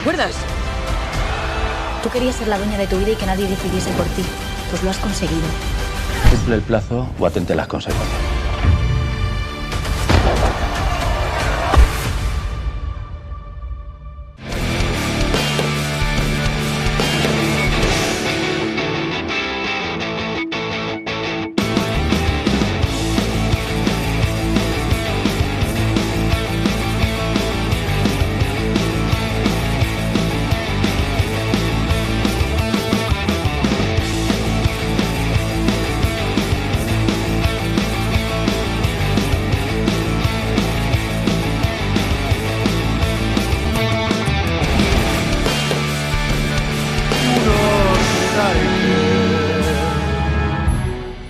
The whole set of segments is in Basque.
¿Recuerdas? Tú querías ser la dueña de tu vida y que nadie decidiese por ti. Pues lo has conseguido. Cumple el plazo o atente a las consecuencias.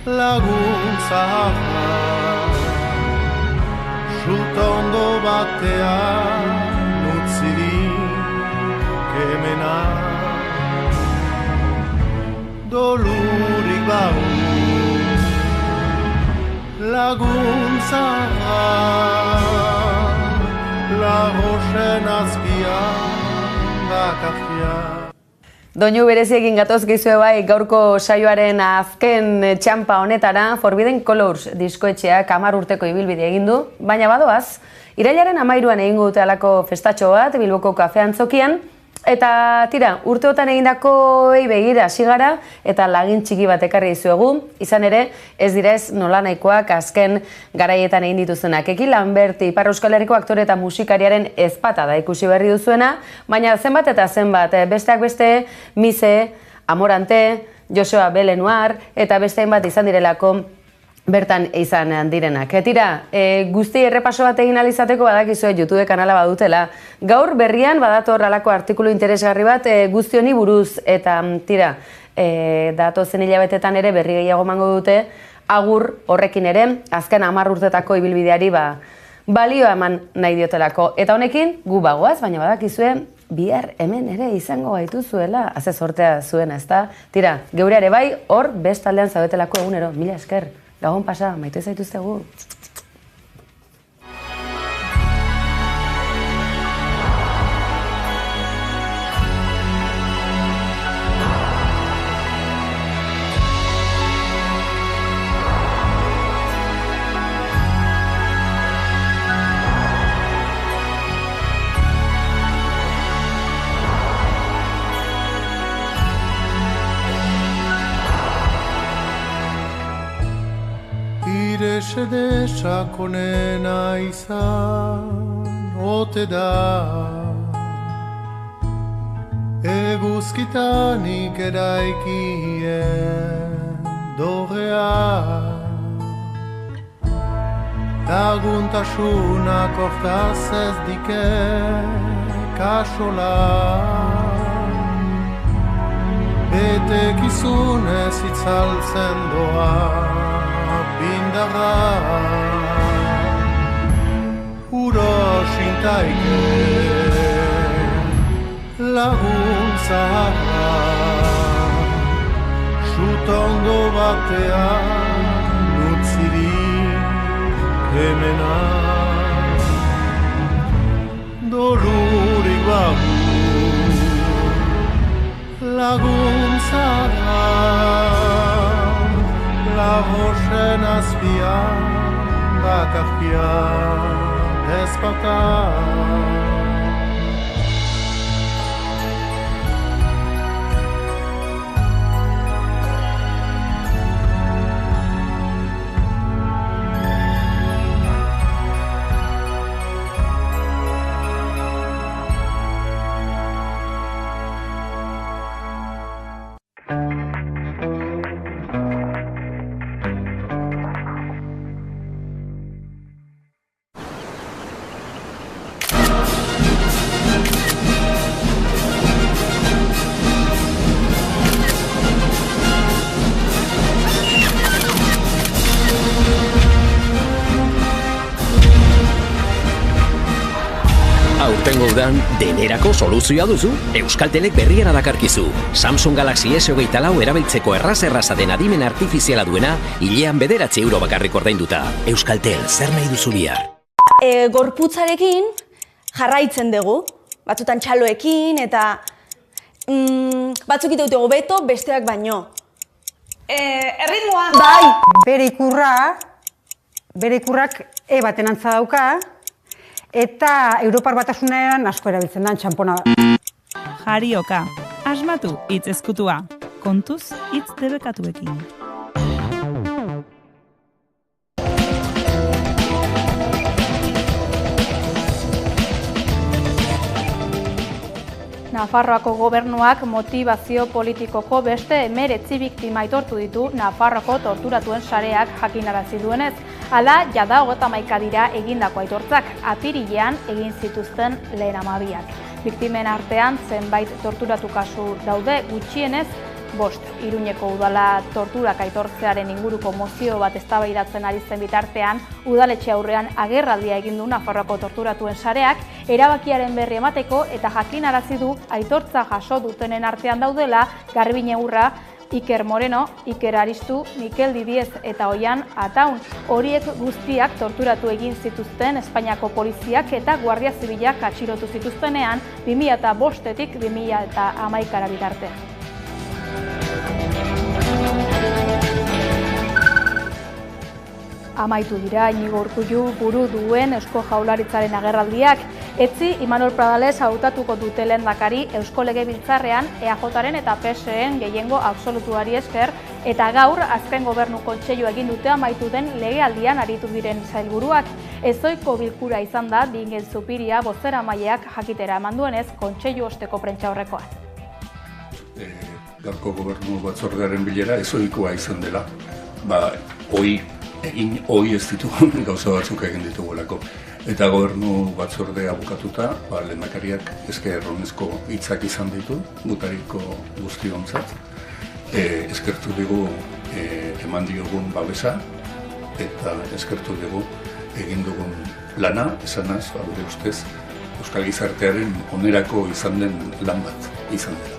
Laguntza Zutondo batean utzirik kemena Dolurik bau Laguntza Lagosen azpian Bakartia Doinu bereziekin gatoz gizue bai gaurko saioaren azken txampa honetara Forbidden Colors diskoetxeak 10 urteko ibilbide egin du, baina badoaz, irailaren 13an egingo dute halako festatxo bat Bilboko Kafe Antzokian, eta tira, urteotan egindakoei begira hasi gara eta lagin txiki bat ekarri dizuegu, izan ere, ez dira ez nolanahikoak azken garaietan egin dituzunak. Eki Lambert, Ipar Euskal Herriko aktore eta musikariaren ezpata da ikusi berri duzuena, baina zenbat eta zenbat, besteak beste, Mise, Amorante, Josua Belenuar, eta beste hainbat izan direlako bertan izan direnak. Tira, guzti errepaso bat egin alizateko badakizue YouTube kanala badutela. Gaur berrian badator halako artikulu interesgarri bat guzti honi buruz, eta tira, datozen hilabetetan ere berri gehiago emango dute, agur horrekin ere, azken 10 urtetako ibilbideari balioa eman nahi diotelako. Eta honekin, gu bagoaz, baina badakizue, bihar hemen ere izango gaituzuela, haze sortea zuena, ezta? Tira, geure ere bai, hor bestaldean zaudetelako egunero, mila esker. Gabon pasa, maite zaituztegu. Irexede sakonena izan ote da Eguzkitanik eraikien dorrea Laguntasunak oftaz ez dike kasola Betekizunez itzaltzen doa Bindarra Urosintaike Laguntza Zutondo batean utzirik kemena Dolurik babu Laguntza Lagosen azpian bakartia ezpata Aurtengo udan, denerako soluzioa duzu, Euskaltelek berriara dakarkizu. Samsung Galaxy S24 erabiltzeko erraza den adimen artifiziala duena, hilean 9 euro bakarrik ordainduta. Euskaltel, zer nahi duzu bihar? Gorputzarekin jarraitzen dugu. batzutan txaloekin, eta batzuk ite dute hobeto, besteak baino. Erritmoa! Bai! Bere ikurrak baten antza dauka, eta Europar Batasunean asko erabiltzen da txampona. Jarioka, asmatu hitz ezkutua, kontuz hitz debekatuekin. Nafarroako gobernuak motibazio politikoko beste 19 biktima aitortu ditu Nafarroako torturatuen sareak jakinarazi duenez. Hala, jada 31 dira egindako aitortzak, apirilean egin zituzten lehen 12. Biktimen artean zenbait torturatu kasu daude, gutxienez 5. Iruñeko udala torturak aitortzearen inguruko mozio bat eztabaidatzen ari zen bitartean, udaletxe aurrean agerraldia egin du Nafarroako torturatuen sareak, erabakiaren berri emateko eta jakinarazi du aitortza jaso dutenen artean daudela Garbine Urra, Iker Moreno, Iker Aristu, Mikel Didiez eta Oian Ataun. Horiek guztiak torturatu egin zituzten Espainiako poliziak eta Guardia Zibilak atxilotu zituztenean 2005-tik 2011 bitartean. Amaitu dira Iñigo Urkullu buru duen Eusko Jaurlaritzaren agerraldiak. Etzi Imanol Pradales hautatuko dute lehendakari Eusko Legebiltzarrean EAJaren eta PSEen gehiengo absolutuari esker, eta gaur azken gobernu kontseilua egin dute amaitu den legealdian aritu diren sailburuak. Ezoiko bilkura izan da Bingen Zupiria bozeramaileak jakitera eman duenez kontseilu osteko prentsaurrekoan. Gaurko gobernu batzordearen bilera ezoikoa izan dela. Hoi ez ditugun gauza batzuk egin ditugulako. Eta gobernu batzordea bukatuta, lehendakariak esker honezko hitzak izan ditu, gutariko guztiontzat. Eskertu dugu eman diogun babesa, eta eskertu dugu egin dugun lana, esanaz, gure ustez, Euskal Gizartearen onerako izan den lan bat izan dela.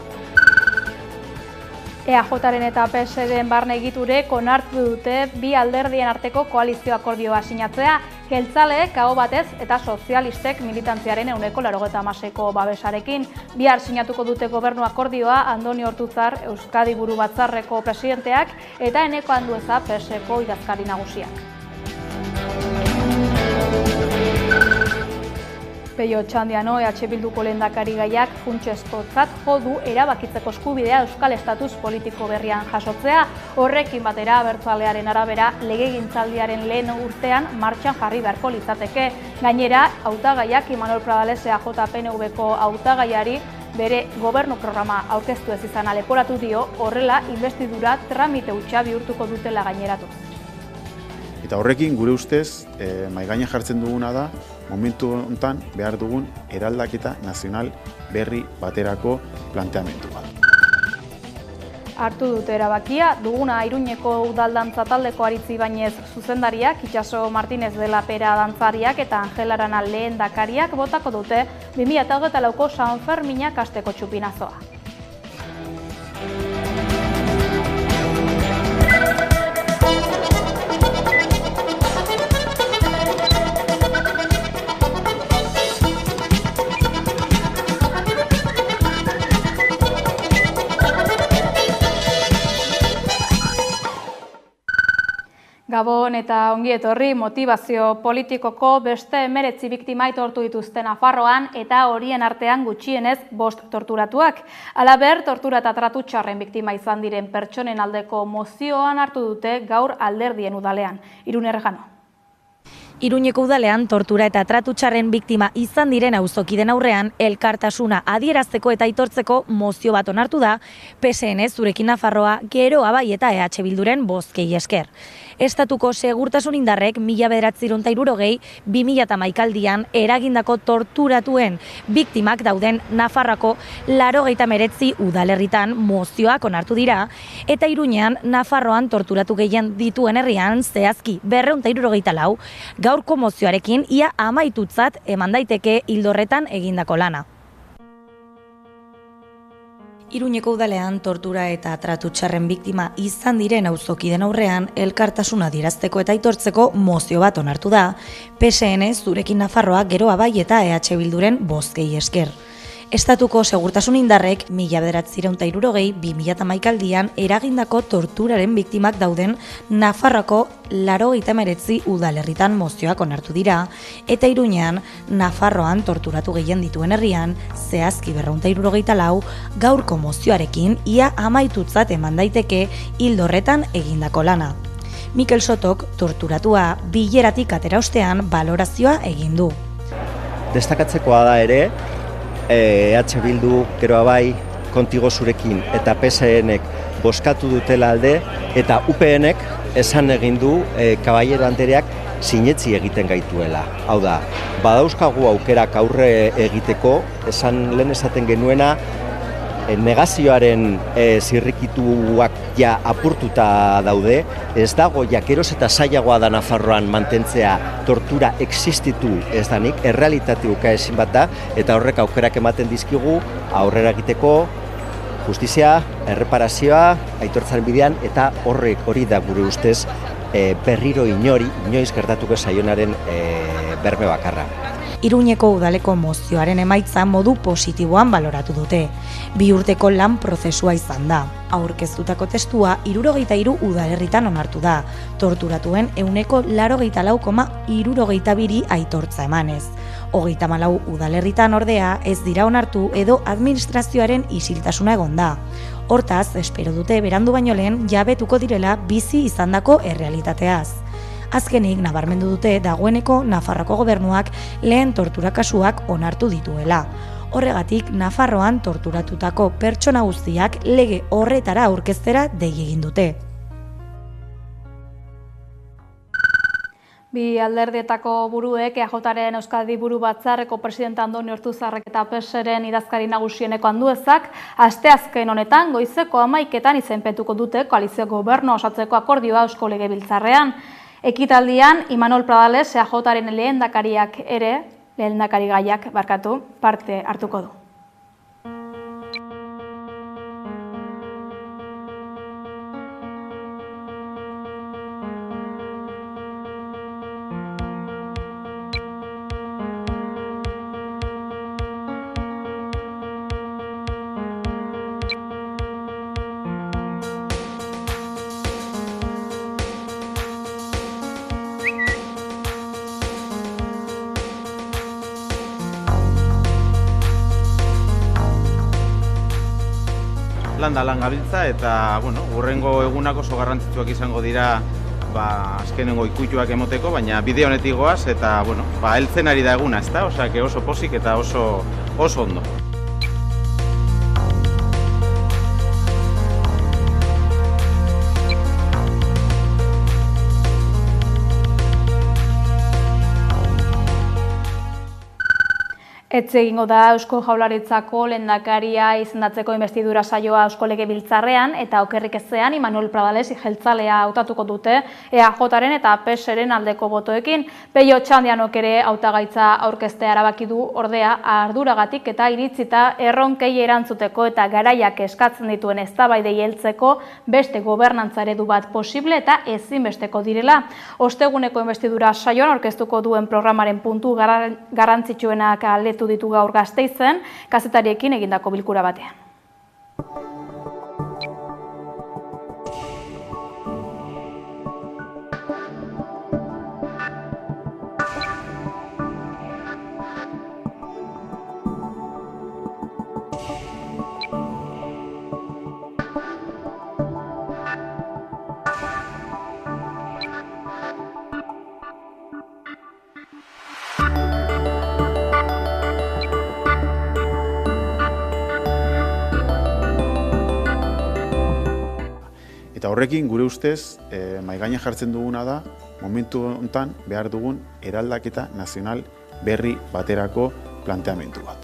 EAJaren eta PSEren barne egiturek onartu dute bi alderdien arteko koalizio akordioa sinatzea, jeltzaleek aho batez eta sozialistek militantziaren 96%ko babesarekin. Bihar sinatuko dute gobernu akordioa Andoni Ortuzar, Euskadi Buru Batzarreko presidenteak eta Eneko Andueza PSeko idazkari nagusiak. Peio Txandiano, EH Bilduko lehendakari gaiak funtsezkotzat jo du erabakitzeko eskubidea euskal estatus politiko berrian jasotzea. Horrekin batera abertzalearen arabera legegintzaldiaren lehen urtean martxan jarri beharko litzateke. Gainera, hautagaiak Imanol Pradales EAJ-PNVko hautagaiari bere gobernu programa aurkeztu ez izana leporatu dio, horrela investidura tramite hutsa bihurtuko dutela gaineratu. Eta horrekin gure ustez mahai gainean jartzen duguna da momentu honetan behar dugun eraldaketa nazional berri baterako planteamendu bat. Hartu dute erabakia, duguna Iruñeko udaldantza taldeko Aritzi Ibañez zuzendariak, Itxaso Martínez de la Pera dantzariak eta Angel Arana lehendakariak botako dute 2024ko San Ferminak hasteko txupinazoa. Gabon eta ongi etorri, motibazio politikoko beste 19 biktima aitortu dituzten Nafarroan eta horien artean gutxienez 5 torturatuak. Halaber, tortura eta tratu txarren biktima izan diren pertsonen aldeko mozioan hartu dute gaur alderdien udalean. Irune Errejano. Iruñeko udalean tortura eta tratu txarren biktima izan diren auzokiden aurrean elkartasuna adierazteko eta aitortzeko mozio bat onartu da, PSN Zurekin Nafarroa, Gero Abai eta EH Bilduren bozkei esker. Estatuko segurtasun indarrek 1960-2011 eragindako torturatuen biktimak dauden Nafarroako 89 udalerritan mozioak onartu dira, eta Iruñean Nafarroan torturatu gehien dituen herrian zehazki 274 gaurko mozioarekin ia amaitutzat eman daiteke hildorretan egindako lana. Iruñeko udalean tortura eta tratu txarren biktima izan diren auzokiden aurrean elkartasuna adierazteko eta aitortzeko mozio bat onartu da, PSN Zurekin Nafarroa, Gero Abai eta EH Bilduren bozkei esker. Estatuko segurtasun indarrek 1960-2011 aldian eragindako torturaren biktimak dauden Nafarroako 89 udalerritan mozioak onartu dira, eta Iruñean Nafarroan torturatu gehien dituen herrian, zehazki 274, gaurko mozioarekin ia amaitutzat eman daiteke hildo horretan egindako lana. Mikel Sotok torturatua bileratik atera ostean balorazioa egin du. Destakatzeko da ere, EH Bildu, geroa bai, Kontigo Zurekin eta PSNek bozkatu dutela alde, eta UPNek esan egin du Caballero Andereak sinetzi egiten gaituela. Hau da, badauzkagu aukerak aurre egiteko, lehen esaten genuena, negazioaren zirrikituak ja apurtuta daude, ez dago jakeroz eta zailagoa da Nafarroan mantentzea tortura existitu ez danik, errealitatiuka ezin bat da, eta horrek aukerak ematen dizkigu aurrera egiteko justizia, erreparazioa, aitortzaren bidean, eta hori da gure ustez berriro inoiz gertatuko zaionaren berme bakarra. Iruñeko udaleko mozioaren emaitza modu positiboan baloratu dute. 2 urteko lan prozesua izan da. Aurkeztutako testua 73 udalerritan onartu da. Torturatuen 84,62 aitortza emanez. 34 udalerritan ordea ez dira onartu edo administrazioaren isiltasuna egon da. Hortaz, espero dute berandu baino lehen jabetuko direla bizi izandako errealitateaz. Azkenik, nabarmendu dute dagoeneko Nafarroako gobernuak lehen tortura kasuak onartu dituela. Horregatik, Nafarroan torturatutako pertsona guztiak lege horretara aurkeztera dei egin dute. Bi alderdietako buruek EAJaren Euskadi Buru Batzarreko presidente Andoni Ortuzarrek eta PSren idazkari nagusieneko Anduezak asteazken honetan goizeko 11etan izenpetuko dute koalizio gobernu osatzeko akordioa Eusko Legebiltzarrean. Ekitaldian, Imanol Pradales, EAJaren lehendakarigaiak parte hartuko du. Lan gabiltza eta hurrengo egunak oso garrantzitsuak izango dira azkenengo ikuituak emoteko, baina bide honetik goaz eta heltzen ari da eguna, ezta? Osea, oso pozik eta oso ondo. Etxe egingo da Eusko Jaurlaritzako lehendakaria izendatzeko inbestidura saioa Eusko Legebiltzarrean eta okerrik ezean Imanol Pradales jeltzalea hautatuko dute EAJaren eta PSren aldeko botoekin. Peio Txandianok ere hautagaitza aurkeztea erabaki du, ordea arduragatik eta iritzita erronkei erantzuteko eta garaiak eskatzen dituen eztabaidei heltzeko beste gobernantza eredu bat posible eta ezinbesteko direla. Osteguneko inbestidura saioan aurkeztuko duen programaren puntu garrantzitsuenak aldetu ditu gaur Gasteizen, kazetariekin egindako bilkura batean. Eta horrekin gure ustez mahaigaina jartzen duguna da momentu honetan behar dugun eraldaketa nazional berri baterako planteamendu bat.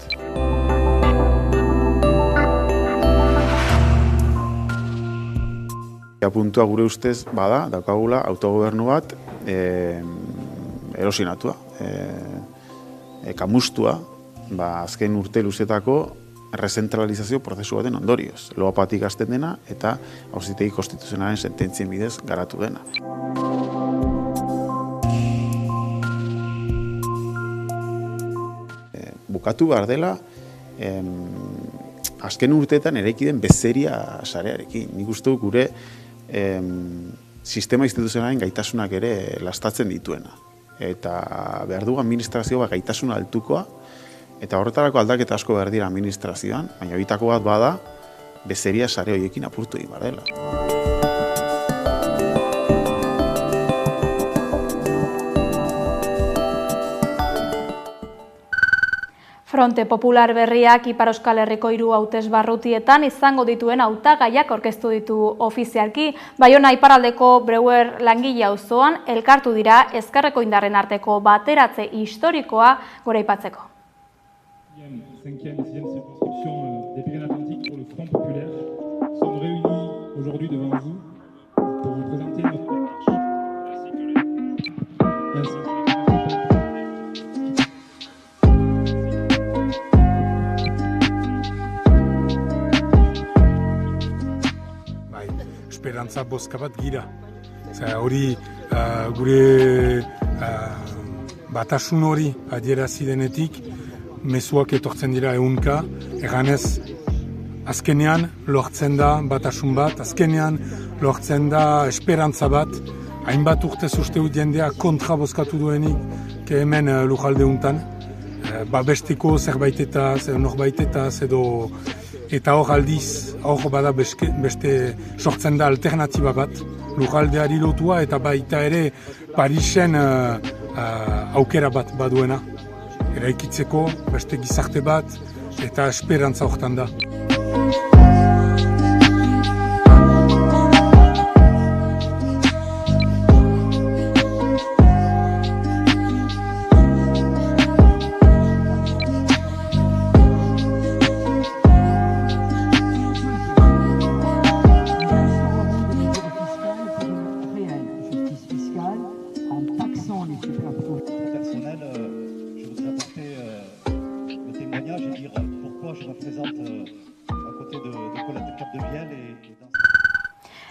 Puntua gure ustez daukagula autogobernu bat erosinatua, kamustua, azken urte luzetako rezentralizazio prozesu baten ondorioz. Loapatik hasten dena eta auzitegi konstituzionalaren sententzien bidez garatu dena. Bukatu behar dela azken urteetan eraiki den bezeria sarearekin. Nik uste dut gure sistema instituzionalen gaitasunak ere lastatzen dituena. Eta behar dugu administrazioa gaitasun altukoa, eta horretarako aldaketa asko behar dira administrazioan, baina bitako bat bada, bezeria sare horiekin apurtu egin behar dela. Fronte Popular berriak Ipar Euskal Herriko 3 hautesbarrutietan izango dituen hautagaiak aurkeztu ditu ofizialki. Baiona iparraldeko Breuer langile auzoan elkartu dira ezkerreko indarren arteko bateratze historikoa goraipatzeko. Esperantza bozka bat gira. Hori gure batasun hori adierazi denetik, mezuak etortzen dira ehunka, eganez azkenean lortzen da batasun bat, azkenean lortzen da esperantza bat, hainbat urtez uste dut jendea kontra bozkatu duenik hemen lujalde untan, babesteko zerbaitetaz, norbaitetaz edo eta hor aldiz, hor bada beste sortzen da alternatiba bat, lujaldeari lotua eta baita ere Parisen aukera bat baduena. Eraikitzeko beste gizarte bat eta esperantza hortan da.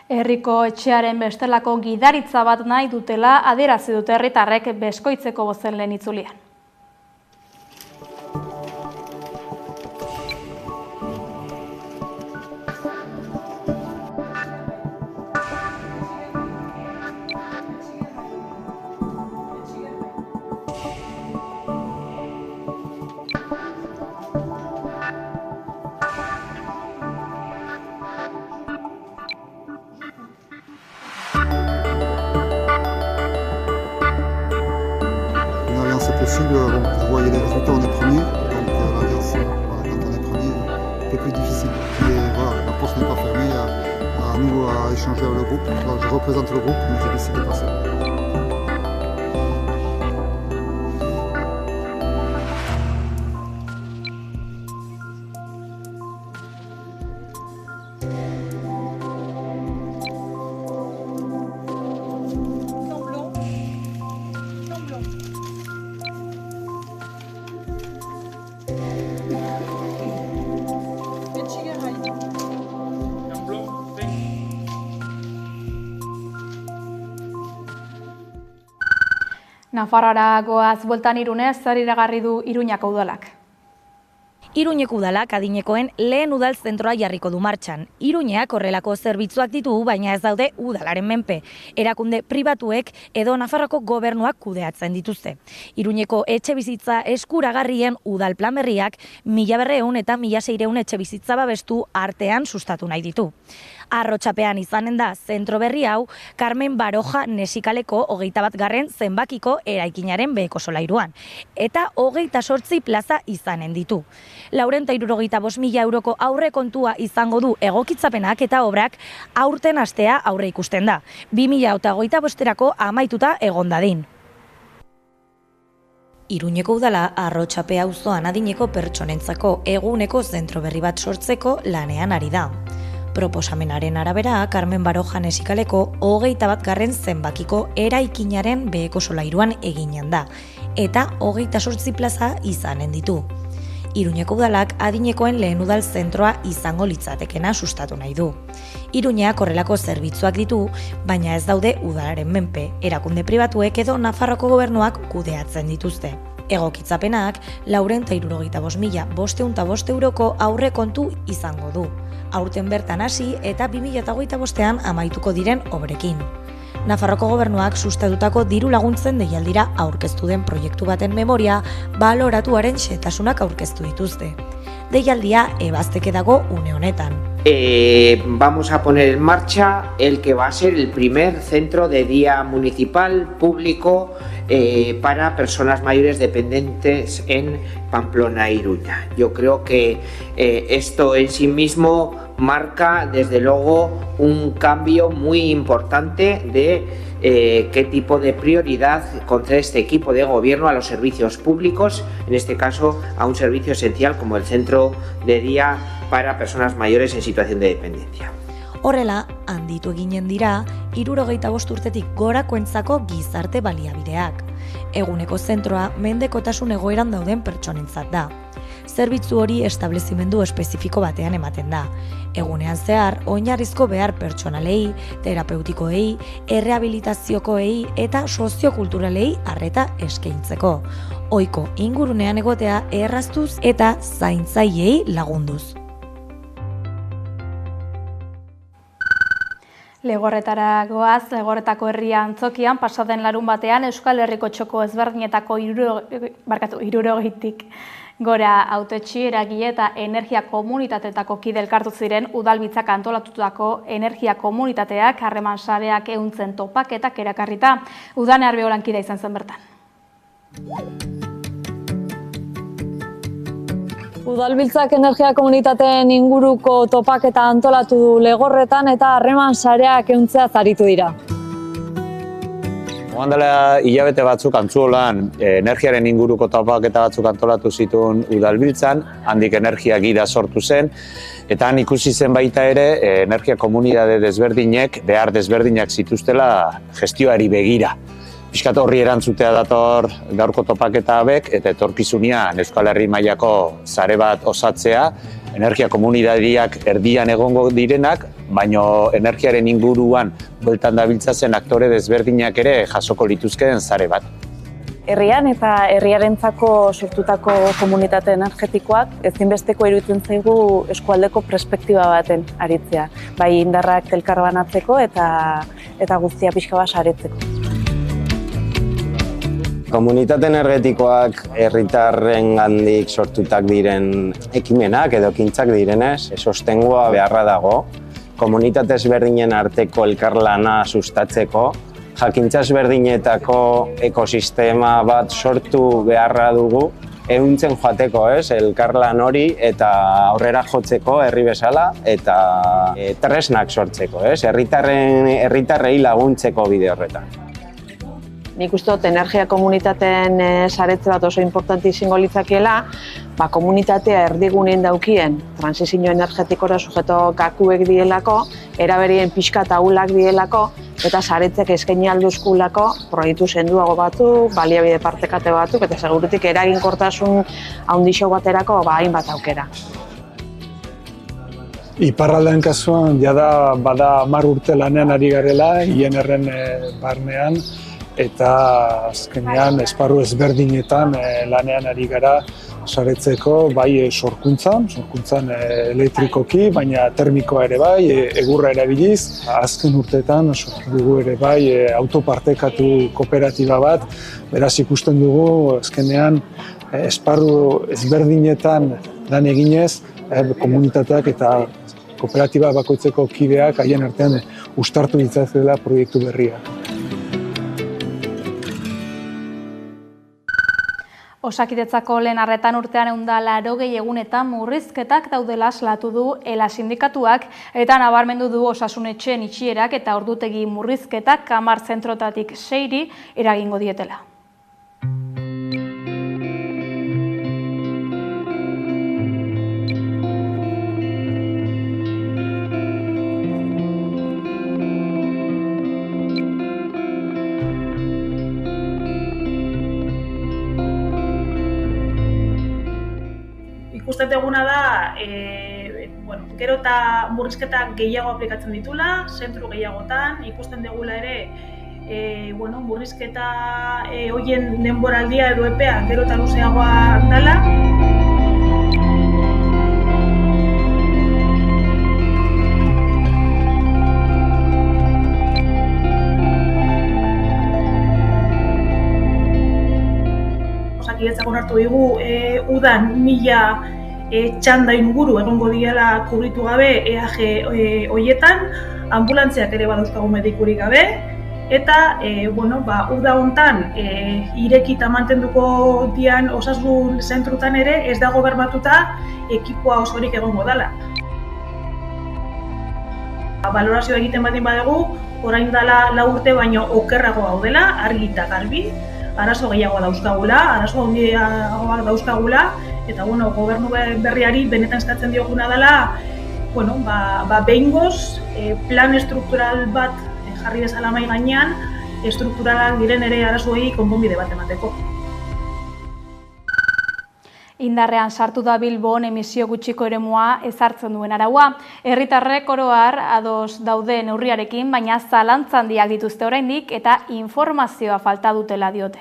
Herriko etxearen bestelako gidaritza bat nahi dutela adierazi dute herritarrek Beskoitzeko bozenleen itzulian. Vous voyez les résultats, on est premier, donc l'alliance, quand on est premier, un peu plus difficile. Mais voilà, la porte n'est pas fermée, à nous à échanger avec le groupe. Alors, je représente le groupe, mais j'ai décidé de passer. Nafarroara goaz bueltan Irunez, zer iragarri du Iruñako udalak? Iruñeko udalak adinekoen lehen udal zentroa jarriko du martxan. Iruñeak horrelako zerbitzuak ditu, baina ez daude udalaren menpe. Erakunde pribatuek edo Nafarroko gobernuak kudeatzen dituzte. Iruñeko etxebizitza eskuragarrien udal plan berriak 1.200 eta 1.600 etxebizitza babestu artean sustatu nahi ditu. Arrotxapean izanen da zentro berri hau Carmen Baroja Nesikaleko 21. zenbakiko eraikinaren beheko solairuan. Eta 28 plaza izanen ditu. 475.000 euroko aurre kontua izango du egokitzapenak eta obrak aurten astea aurre ikusten da. 2025erako amaituta egon dadin. Iruñeko udala Arrotxape auzoan adineko pertsonentzako eguneko zentro berri bat sortzeko lanean ari da. Proposamenaren arabera, Carmen Baroja Nesikaleko 21. zenbakiko eraikinaren beheko solairuan eginen da, eta 28 plaza izanen ditu. Iruñeko udalak adinekoen lehen udal zentroa izango litzatekena sustatu nahi du. Iruñeak horrelako zerbitzuak ditu, baina ez daude udalaren menpe, erakunde pribatuek edo Nafarroko gobernuak kudeatzen dituzte. Egokitzapenak 475.505 euroko aurrekontu izango du. Aurten bertan hasi eta 2025ean amaituko diren obrekin. Nafarroko gobernuak sustatutako diru laguntzen deialdira aurkeztu den proiektu baten memoria baloratuaren xehetasunak aurkeztu dituzte. Deialdia ebazteke dago une honetan. Vamos a poner en marcha el que va a ser el primer centro de día municipal público para personas mayores dependientes en Pamplona e Iruña. Yo creo que esto en sí mismo marca desde luego un cambio muy importante de qué tipo de prioridad concede este equipo de gobierno a los servicios públicos, en este caso a un servicio esencial como el centro de día para personas mayores en situación de dependencia. Horrela, handitu eginen dira, 65 urtetik gorakoentzako gizarte baliabideak. Eguneko zentroa mendekotasun egoeran dauden pertsonentzat da. Zerbitzu hori establezimendu espezifiko batean ematen da. Egunean zehar, oinarrizko behar pertsonalei, terapeutikoei, errehabilitaziokoei eta soziokulturalei arreta eskaintzeko. Ohiko ingurunean egotea erraztuz eta zaintzaileei lagunduz. Legorretara goaz, Legorretako herria antzokian pasaden larun batean Euskal Herriko txoko ezberdinetako 60tik gora hautetsi eragile eta energia komunitateetako kide elkartu ziren udalbitzak antolatutako energia komunitateak harreman sareak ehuntzen topaketak erakarrita. Udane Arbeolan kidea izan zen bertan. Udalbiltzak energia komunitateen inguruko topaketa antolatu du Legorretan eta harreman sareak ehuntzea aritu dira. Oan dela hilabete batzuk Antzuolan energiaren inguruko topaketa batzuk antolatu zituen Udalbiltzan, handik energia gida sortu zen, eta han ikusi zen baita ere energia komunitate desberdinek, behar desberdinak zituztela gestioari begira. Piskat horri erantzutea dator gaurko topaketa hauek eta etorkizunean Euskal Herri mailako sare bat osatzea, energia komunitateak erdian egongo direnak, baino energiaren inguruan bueltan dabiltzazen aktore desberdinak ere jasoko lituzkeen sare bat. Herrian eta herriarentzako sortutako komunitate energetikoak ezinbesteko iruditzen zaigu eskualdeko perspektiba baten aritzea, bai indarrak elkarbanatzeko eta guztia pixka bat saretzeko. Komunitate energetikoak herritarrengandik sortutak diren ekimenak edo ekintzak direnez, sostengua beharra dago, komunitate ezberdinen arteko elkarlana sustatzeko, jakintza ezberdinetako ekosistema bat sortu beharra dugu, ehuntzen joateko, elkarlan hori eta aurrera jotzeko herri bezala eta tresnak sortzeko, herritarrei laguntzeko bide horretan. Nik uste dut energia komunitateen saretze bat oso importante izango litzakeela, komunitatea erdigunean daukien transizio energetikora sujeto gakuek dielako, eraberien pixka eta ahulak dielako, eta saretzek eskaini alduzkulako proiektu senduago batzuk, baliabide partekate batzuk, eta segurutik eraginkortasun handixo baterako hainbat aukera. Iparraldean kasuan, jada bada 10 urte lanean ari garela, INR-en barnean, eta azkenean esparru ezberdinetan lanean ari gara saretzeko, bai sorkuntzan elektrikoki, baina termikoa ere bai, egurra erabiliz. Azken urteetan sortu dugu ere bai autopartekatu kooperatiba bat, beraz ikusten dugu azkenean esparru ezberdinetan lan eginez, komunitateak eta kooperatiba bakoitzeko kideak haien artean uztartu ditzazela proiektu berriak. Osakidetzako lehen arretan urtean 180 egunetan murrizketak daudela salatu du ELA sindikatuak eta nabarmendu du osasunetxeen itxierak eta ordutegi murrizketak 10 zentrotatik 6 eragingo dietela. Ikusten duguna da, gero eta murrizketak gehiago aplikatzen ditula, zentru gehiagotan, ikusten dugula ere murrizketa hoien denboraldia edo epea gero eta luzeagoa dela. Osakidetzak onartu digu udan 1000 txanda inguru egongo diela kubritu gabe EAG hoietan, ambulantziak ere badauzkagu medikurik gabe, eta uda hontan irekita mantenduko dian osasun zentrutan ere ez dago bermatuta ekipoa osorik egongo dela. Balorazioa egiten badin badugu, orain dela 4 urte baino okerrago gaudela, argi eta garbi, arazo gehiago dauzkagula, eta gobernu berriari benetan eskatzen dioguna dela, behingoz plan estruktural bat jarri bezala mahai gainean, estrukturalak diren ere arazoei konponbide bat emateko. Indarrean sartu da Bilbon emisio gutxiko eremua ezartzen duen araua. Herritarrek oro har ados daude neurriarekin, baina zalantzan handiak dituzte oraindik eta informazioa falta dutela diote.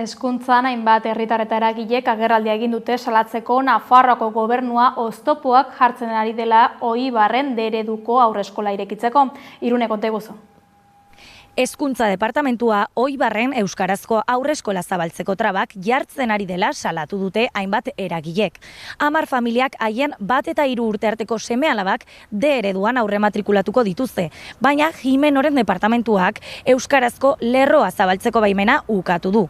Hezkuntzan hainbat herritar eta eragilek agerraldia egin dute salatzeko Nafarroako gobernua oztopoak jartzen ari dela Oibarren D-ereduko haurreskola irekitzeko. Irune, konta iguzu. Hezkuntza departamentua Oibarren euskarazko haurreskola zabaltzeko trabak jartzen ari dela salatu dute hainbat eragilek. 10 familiak haien 1 eta 3 urte arteko seme-alabak D-ereduan aurre matrikulatuko dituzte, baina Jimenoren departamentuak euskarazko lerroa zabaltzeko baimena ukatu du.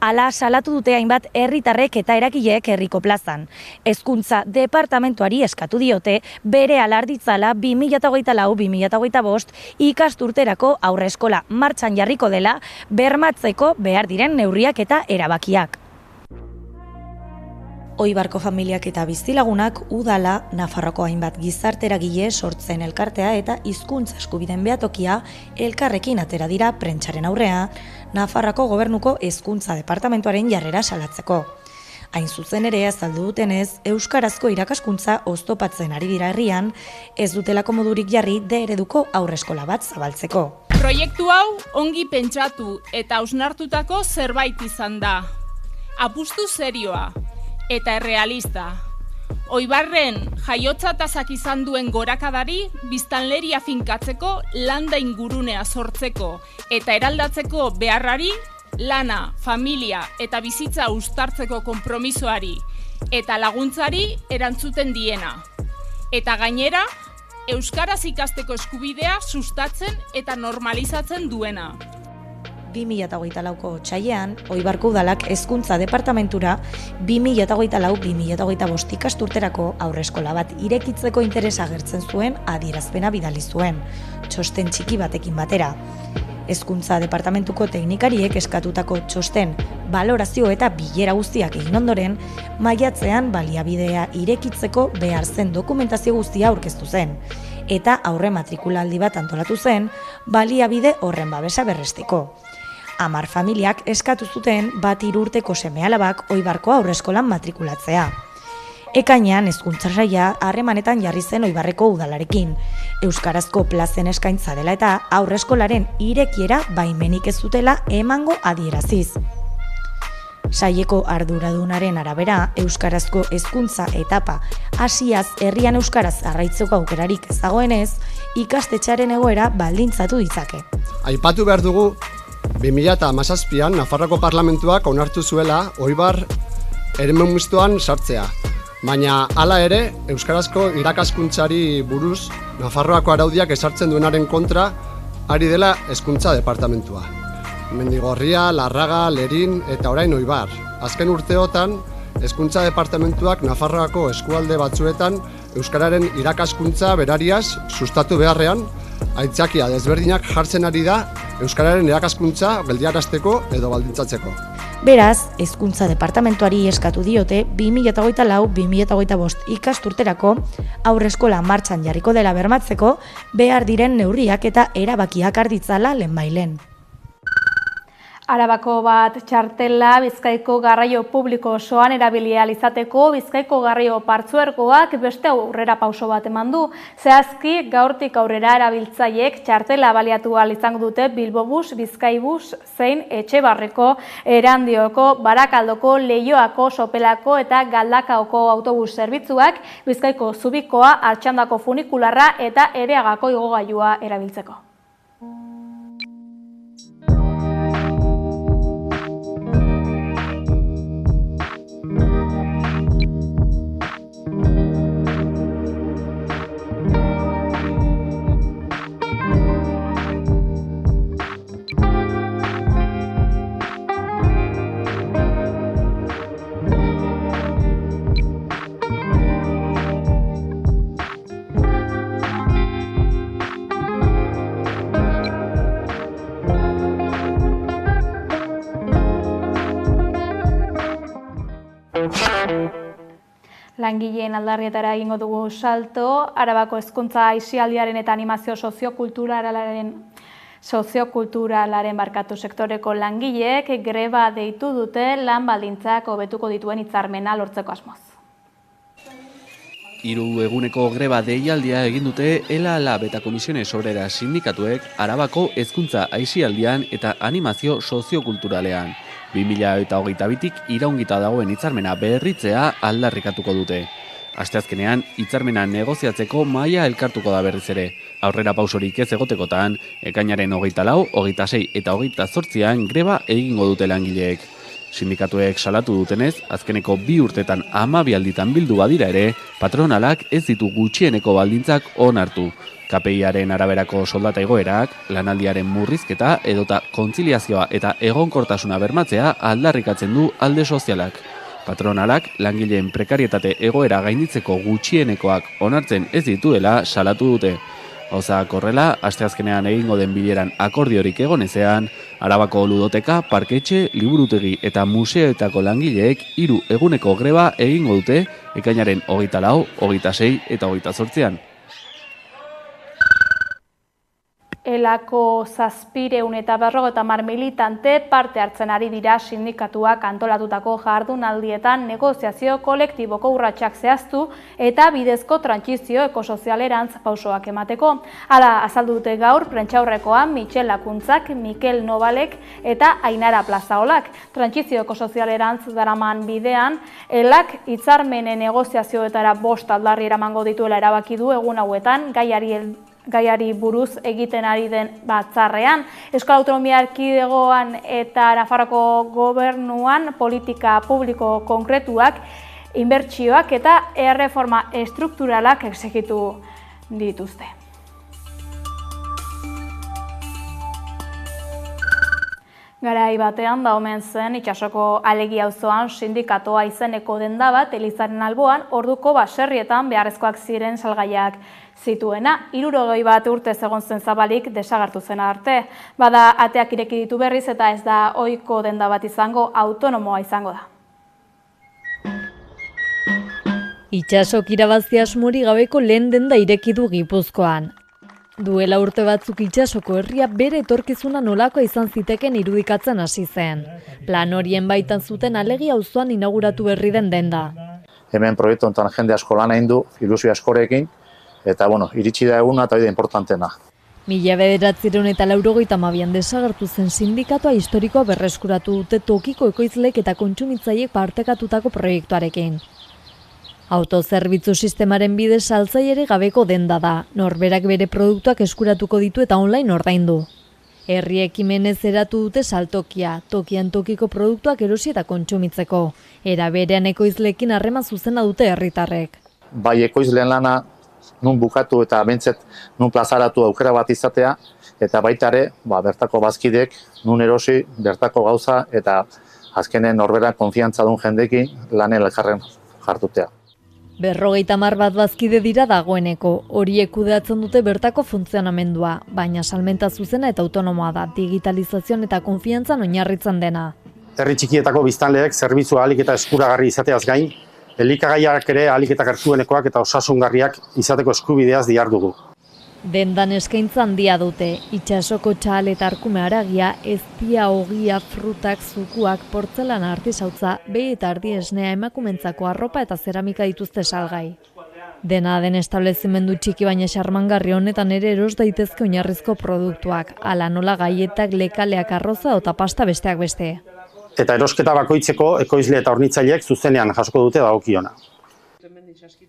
Hala salatu dute hainbat herritarrek eta eragilek herriko plazan. Hezkuntza departamentuari eskatu diote bere alarditzala 2024-2025 ikasturterako haurreskola martxan jarriko dela bermatzeko behar diren neurriak eta erabakiak. Oibarko familiak eta bizilagunak udala Nafarroko hainbat gizarte eragile sortzen elkartea eta hizkuntza eskubideen behatokia elkarrekin atera dira prentsaren aurrea Nafarroko gobernuko hezkuntza departamentuaren jarrera salatzeko. Hain zuzen ere azaldu dutenez, euskarazko irakaskuntza oztopatzen ari dira herrian, ez dutelako modurik jarri D-ereduko haurreskola bat zabaltzeko. Proiektu hau ongi pentsatu eta hausnartutako zerbait izan da. Apustu serioa eta errealista. Oibarren jaiotza tasak izan duen gorakadari biztanleria finkatzeko landa ingurunea sortzeko eta eraldatzeko beharrari, lana, familia eta bizitza uztartzeko konpromisoari eta laguntzari erantzuten diena. Eta gainera, euskaraz ikasteko eskubidea sustatzen eta normalizatzen duena. 2024ko otsailean, Oibarko udalak hezkuntza departamentura 2024-2025 ikasturterako haurreskola bat irekitzeko interesa agertzen zuen adierazpena bidali zuen, txosten txiki batekin batera. Hezkuntza departamentuko teknikariek eskatutako txosten, balorazio eta bilera guztiak egin ondoren, maiatzean baliabidea irekitzeko behar zen dokumentazio guztia aurkeztu zen, eta aurre matrikulaldi bat antolatu zen, baliabide horren babesa berresteko. 10 familiak eskatu zuten bat 3 urteko seme-alabak Oibarko haurreskolan matrikulatzea. Ekainean hezkuntza saila harremanetan jarri zen Oibarreko udalarekin, euskarazko plazen eskaintza dela eta haurreskolaren irekiera baimenik ez dutela emango adieraziz. Saileko arduradunaren arabera, euskarazko hezkuntza etapa hasiaz herrian euskaraz arraitzeko aukerarik ez dagoenez, ikastetxearen egoera baldintzatu ditzake. Aipatu behar dugu, 2017an Nafarroako Parlamentuak onartu zuela Oibar eremu mistoan sartzea. Baina hala ere, euskarazko irakaskuntzari buruz Nafarroako araudiak ezartzen duenaren kontra ari dela hezkuntza departamentua. Mendigorria, Larraga, Lerin eta orain Oibar. Azken urteotan, hezkuntza departamentuak Nafarroako eskualde batzuetan euskararen irakaskuntza berariaz sustatu beharrean, aitzakia desberdinak jartzen ari da euskararen irakaskuntza geldiarazteko edo baldintzatzeko. Beraz, hezkuntza departamentuari eskatu diote 2024-2025 ikasturterako haurreskola martxan jarriko dela bermatzeko behar diren neurriak eta erabakiak har ditzala lehenbailen. Arabako bat txartela Bizkaiko garraio publiko osoan erabili ahal izateko Bizkaiko garraio partzuergoak beste aurrera pauso bat eman du. Zehazki gaurtik aurrera erabiltzaileek txartela baliatu ahal izango dute Bilbobus, Bizkaibus zein Etxebarreko, Erandioko, Barakaldoko, Leioako, Sopelako eta Galdakaoko autobus zerbitzuak Bizkaiko Zubikoa, Artxandako funikularra eta Ereagako igogailua erabiltzeko. Langileen aldarrietara egingo dugu salto, Arabako hezkuntza aisialdiaren eta animazio soziokulturalaren sektoreko langileek greba deitu dute lan baldintzak hobetuko dituen hitzarmena lortzeko asmoz. 3 eguneko greba deialdia egin dute ELA eta Komisiones Obreras sindikatuek Arabako hezkuntza aisialdian eta animazio soziokulturalean. 2022tik iraungita dagoen hitzarmena berritzea aldarrikatuko dute. Asteazkenean, hitzarmena negoziatzeko mahaia elkartuko da berriz ere. Aurrera pausorik ez egotekotan, ekainaren 24, 26 eta 28an greba egingo dute langileek. Sindikatuek salatu dutenez, azkeneko 2 urtetan 12 alditan bildu badira ere, patronalak ez ditu gutxieneko baldintzak onartu. KPIaren araberako soldata igoerak, lanaldiaren murrizketa edota kontziliazioa eta egonkortasuna bermatzea aldarrikatzen du alde sozialak. Patronalak langileen prekarietate egoera gainditzeko gutxienekoak onartzen ez dituela salatu dute. Gauzak horrela, asteazkenean egingo den bileran akordiorik egonezean, Arabako ludoteka, parketxe, liburutegi eta museoetako langileek 3 eguneko greba egingo dute ekainaren 24, 26 eta 28an. Elako 750 militante parte hartzen ari dira sindikatuak antolatutako jardunaldietan negoziazio kolektiboko urratsak zehaztu eta bidezko trantsizio ekosozialerantz pausoak emateko. Hala azaldu dute gaur prentsaurrekoan Michel Lakuntzak, Mikel Nobalek eta Ainara Plazaolak. Trantsizio ekosozialerantz daraman bidean, elak hitzarmenen negoziazioetara 5 aldarri eramango dituela erabaki du egun hauetan gaiari buruz egiten ari den batzarrean. Euskal Autonomia Erkidegoan eta Nafarroako gobernuan politika publiko konkretuak, inbertsioak eta erreforma estrukturalak exegitu dituzte. Garai batean da omen zen itsasoko Alegi auzoan sindikatoa izeneko denda bat Elizaren alboan orduko baserrietan beharrezkoak ziren salgaiak zituena. 61 urtez egon zen zabalik desagertu zen arte. Bada ateak ireki ditu berriz eta ez da ohiko denda bat izango, autonomoa izango da. Itsasok irabazi asmori gabeko lehen denda ireki du Gipuzkoan. Duela urte batzuk itsasoko herria bere etorkizuna nolakoa izan ziteken irudikatzen hasi zen. Plan horien baitan zuten Alegi auzoan inauguratu berri den denda. Hemen proiektu honetan jende asko lan egin du, ilusio askorekin, eta iritsi da eguna eta hori da importantena. 1992an desagertu zen sindikatoa historikoa berreskuratu dute tokiko ekoizleek eta kontsumitzaileek partekatutako proiektuarekin. Autozerbitzu sistemaren bidez saltzailerik gabeko denda da, norberak bere produktuak eskuratuko ditu eta online ordaindu. Herri ekimenez eratu dute saltokia, tokian tokiko produktuak erosi eta kontsumitzeko. Era berean ekoizleekin harreman zuzena dute herritarrek. Bai ekoizleen lana nun bukatu eta bentzet nun plazaratu aukera bat izatea, eta baita ere, bertako bazkidek nun erosi, bertako gauza eta azkenen norberan konfiantza duen jendekin lanen elkarren jartutea. 50 bat bazkide dira dagoeneko, horiek kudeatzen dute bertako funtzionamendua, baina salmenta zuzena eta autonomoa da, digitalizazioan eta konfiantzan oinarritzen dena. Herri txikietako biztanleek zerbitzu ahalik eta eskuragarri izateaz gain, elikagaiak ere ahalik eta gertuenekoak eta osasungarriak izateko eskubideaz dihardugu. Dendan eskaintza handia dute, itsasoko txahal eta arkume haragia, eztia, ogia, frutak, zukuak, portzelana artisautza, behi eta ardi esnea emakumentzako arropa eta zeramika dituzte salgai. Dena den establezimendu txiki baina xarmangarri honetan ere eros daitezke oinarrizko produktuak, hala nola gaietak, lekaleak, arroza eta pasta besteak beste. Eta erosketa bakoitzeko ekoizle eta hornitzaileek zuzenean jasko dute dagokiona.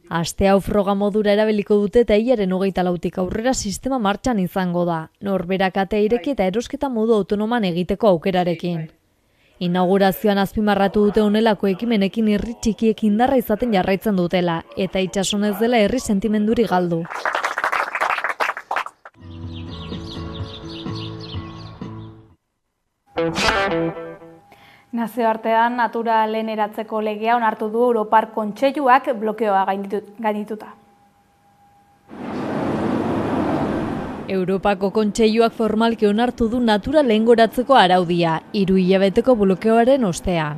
Aste hau froga modura erabiliko dute eta hilaren 24tik aurrera sistema martxan izango da, norberak atea ireki eta erosketa modu autonoman egiteko aukerarekin. Inaugurazioan azpimarratu dute honelako ekimenekin herri txikiek indarra izaten jarraitzen dutela, eta itsasonez dela herri sentimenduri galdu. Nazioartean natura leheneratzeko legea onartu du Europar Kontseiluak blokeoa gaindituta. Europako Kontseiluak formalki onartu du natura lehengoratzeko araudia, 3 hilabeteko blokeoaren ostean.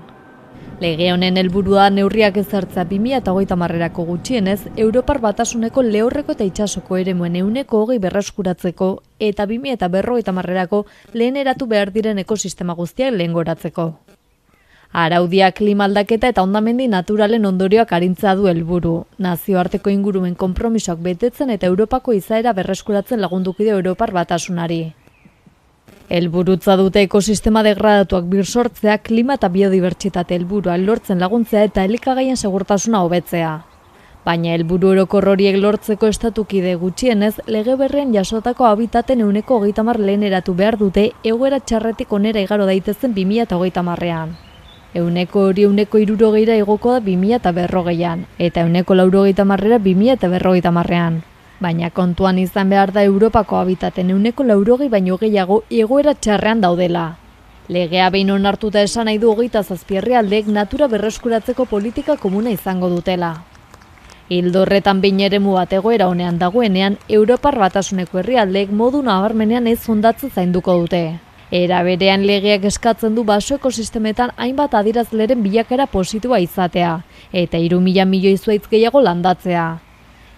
Lege honen helburua neurriak ezartzea 2030erako gutxienez, Europar Batasuneko lehorreko eta itsasoko eremuen 20% berreskuratzeko eta 2050erako leheneratu behar diren ekosistema guztiak lehengoratzeko. Araudia klima aldaketa eta hondamendi naturalen ondorioak arintzea du helburu. Nazioarteko ingurumen konpromisoak betetzen eta Europako izaera berreskuratzen lagunduko dio Europar Batasunari. Helburutza dute ekosistema degradatuak birsortzea, klima eta biodibertsitate helburua lortzen laguntzea eta elikagaien segurtasuna hobetzea. Baina helburu orokor horiek lortzeko estatukide gutxienez, lege berrian jasotako habitaten 30% leheneratu behar dute egoera txarretik onera igaro daitezen 2030ean. 160 igoko da 2040ean, eta 190 2050ean. Baina kontuan izan behar da Europako habitaten 180 baino gehiago egoera txarrean daudela. Legea behin onartuta esan nahi du 27 herrialdeek natura berreskuratzeko politika komuna izango dutela. Ildo horretan behin eremu bat egoera honean dagoenean, Europar Batasuneko herrialdeek modu nabarmenean ez hondatze zainduko dute. Era berean legeak eskatzen du baso ekosistemetan hainbat adierazleren bilakaera positiboa izatea, eta 3.000 milioi zuhaitz gehiago landatzea.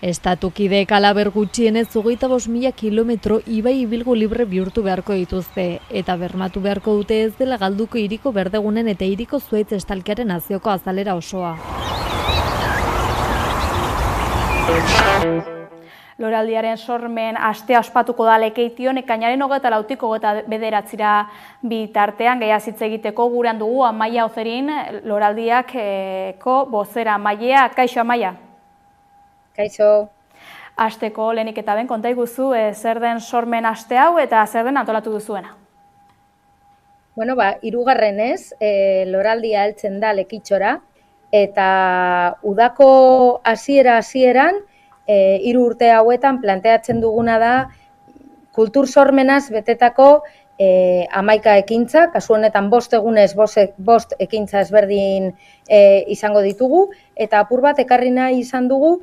Estatukideek halaber gutxienez 25.000 kilometro ibai ibilgu libre bihurtu beharko dituzte, eta bermatu beharko dute ez dela galduko hiriko berdegunen eta hiriko zuhaitz estalkiaren nazioko azalera osoa. Loraldiaren sormen astea ospatuko da Lekeition, ekainaren 24tik 29 bitartean gaiaz hitz egiteko gurean dugu Amaia Ozerin, Loraldiako bozera. Amaia, kaixo Amaia? Kaixo. Asteko lehenik eta ben konta iguzu zer den sormen aste hau eta zer den antolatu duzuena? Bueno, hirugarrenez Loraldia heltzen da Lekitxora eta udako hasieran 3 urte hauetan planteatzen duguna da kultur sormenaz betetako 11 ekintza, kasu honetan 5 egunez 5 ekintza ezberdin izango ditugu, eta apur bat ekarri nahi izan dugu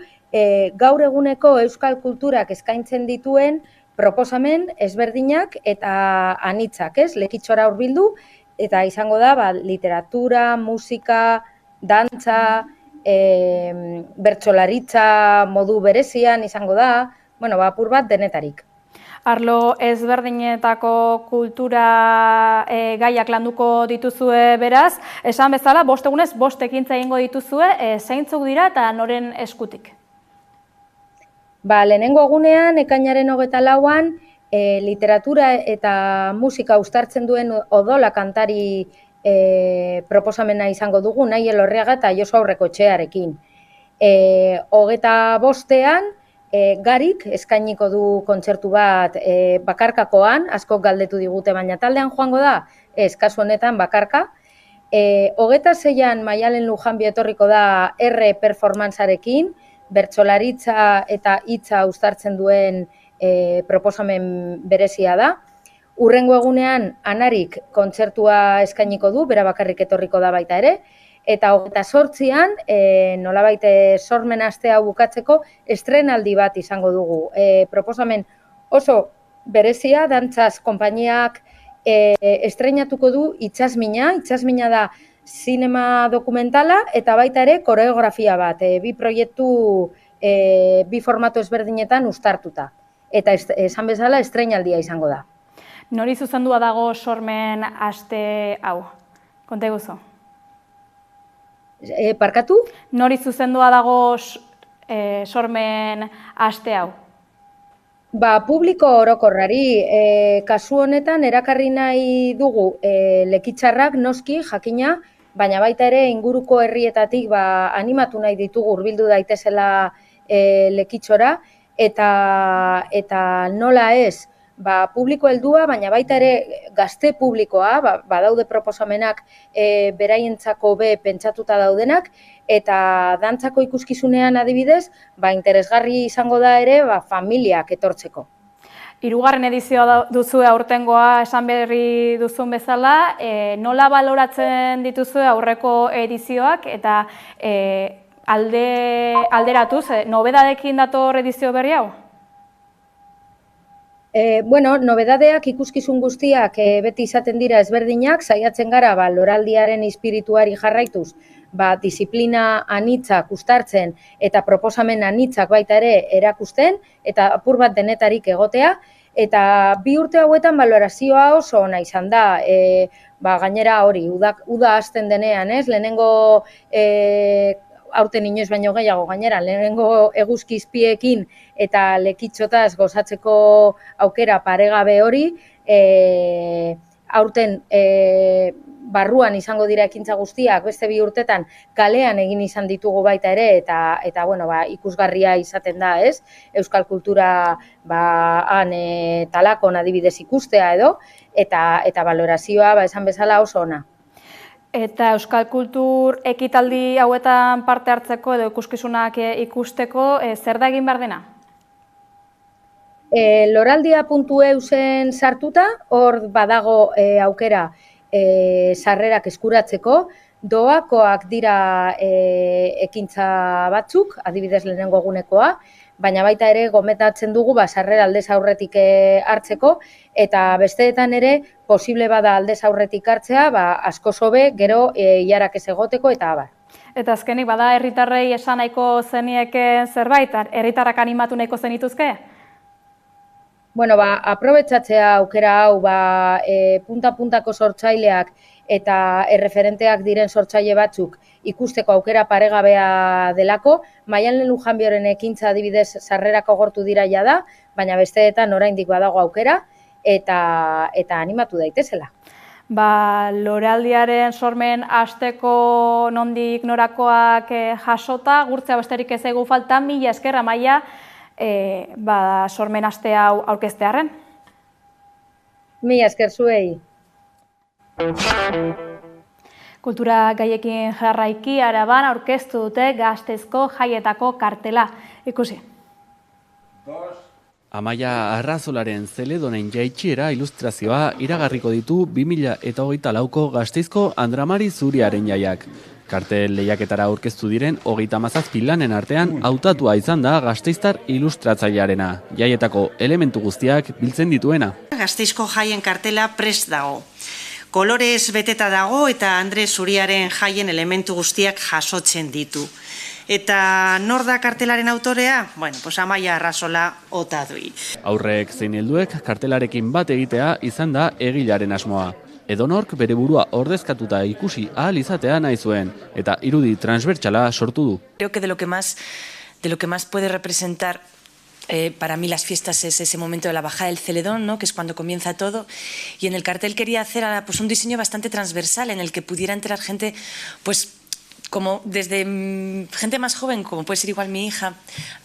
gaur eguneko euskal kulturak eskaintzen dituen proposamen ezberdinak eta anitzak, Lekitxora hurbildu, eta izango da literatura, musika, dantza, bertsolaritza modu berezian izango da, apur bat denetarik. Arlo ezberdinetako kultura gaiak landuko dituzue beraz. Esan bezala, 5 egunez 5 ekintza egingo dituzue, zeintzuk dira eta noren eskutik? Lehenengo egunean, ekainaren 24an, literatura eta musika uztartzen duen odola kantari proposamena izango dugu, Nahi Elorriaga eta Josu Aurrekotxearekin. 25ean, Garik eskainiko du kontzertu bat bakarkakoan, asko galdetu digute, baina taldean joango da, kasu honetan bakarka. 26an Maialen Lujanbio etorriko da R performantzarekin, bertsolaritza eta hitza uztartzen duen proposamen berezia da. Hurrengo egunean Anarik kontzertua eskainiko du, bera bakarrik etorriko da baita ere, eta 28an nolabait sormen astea bukatzeko estrenaldi bat izango dugu. Proposamen oso berezia, dantzaz konpainiak estreinatuko du Itsasmina da zinema dokumentala eta baita ere koreografia bat, bi proiektu, bi formatu ezberdinetan uztartuta. Eta esan bezala estreinaldia izango da. Nori zuzendua dago sormen aste hau? Konta iguzu. Parkatu? Nori zuzendua dago sormen aste hau? Publiko orokorrari, kasu honetan erakarri nahi dugu Lekitzarrak noski jakina, baina baita ere inguruko herrietatik animatu nahi ditugu hurbildu daitezela Lekitzora, eta nola ez, publiko heldua, baina baita ere gazte publikoa, badaude proposamenak beraientzako pentsatuta daudenak, eta dantzako ikuskizunean adibidez, interesgarri izango da ere familiak etortzeko. 3. edizioa duzue aurtengoa esan berri duzun bezala, nola baloratzen dituzue aurreko edizioak eta alderatuz, nobedadekin dator edizio berri hau? Nobedadeak ikuskizun guztiak beti izaten dira ezberdinak, saiatzen gara loraldiaren espirituari jarraituz, disiplina anitzak uztartzen eta proposamen anitzak baita ere erakusten, eta apur bat denetarik egotea, eta 2 urte hauetan balorazioa oso ona izan da, gainera hori, uda hasten denean, lehenengo aurten inoiz baino gehiago gainera, lehenengo eguzki izpiekin eta lekitxotaz gozatzeko aukera paregabe hori, aurten barruan izango dira ekintza guztiak, beste 2 urtetan kalean egin izan ditugu baita ere, eta ikusgarria izaten da, euskal kultura talakon adibidez ikustea edo, eta balorazioa esan bezala oso ona. Eta euskal kultur ekitaldi hauetan parte hartzeko edo ikuskizunak ikusteko, zer da egin behar dena? Loraldia.eusen sartuta, hor badago aukera sarrerak eskuratzeko, doakoak dira ekintza batzuk, adibidez lehenengo egunekoa, baina baita ere gometatzen dugu sarrera aldez aurretik hartzeko, eta besteetan ere posible bada aldez aurretik hartzea, asko sobe, gero iarak ez egoteko eta abar. Eta azkenik bada herritarrei esan nahiko zenieke zerbait, herritarrak animatu nahiko zenituzke? Aprobetxatzea aukera hau, punta-puntako sortzaileak eta erreferenteak diren sortzaile batzuk ikusteko aukera paregabea delako, Maialen Lujanbioren ekintza adibidez sarrerako gortu dira jada, baina besteetan oraindik badago aukera eta animatu daitezela. Loraldiaren sormen asteko nondik norakoak jasota, gurtzea besterik ez egu falta, 1000 esker Amaia sormen aste hau aurkeztearren. 1000 esker zuei. Kultura gaiekin jarraiki Araban aurkeztu dute Gasteizko jaietako kartela. Ikusi. Amaia Arrazolaren Zeledonen jaitsiera ilustrazioa iragarriko ditu 2024ko Gasteizko Andramari Zuriaren jaiak. Kartel lehiaketara aurkeztu diren 37 lanen artean hautatua izan da gasteiztar ilustratzailearena, jaietako elementu guztiak biltzen dituena. Gasteizko jaien kartela prest dago. Kolorez beteta dago eta Andre Zuriaren jaien elementu guztiak jasotzen ditu. Eta nor da kartelaren autorea? Bueno, pues Amaia Arrasola Otadui. Aurrek zein helduek kartelarekin bat egitea izan da egilaren asmoa. Edonork bere burua ordezkatuta ikusi ahal izatea nahi zuen, eta irudi transbertsala sortu du. Creo que de lo que más puede representar para mí las fiestas es ese momento de la bajada del Celedón, ¿no? Que es cuando comienza todo. Y en el cartel quería hacer pues, un diseño bastante transversal en el que pudiera entrar gente, pues, como desde gente más joven, como puede ser igual mi hija,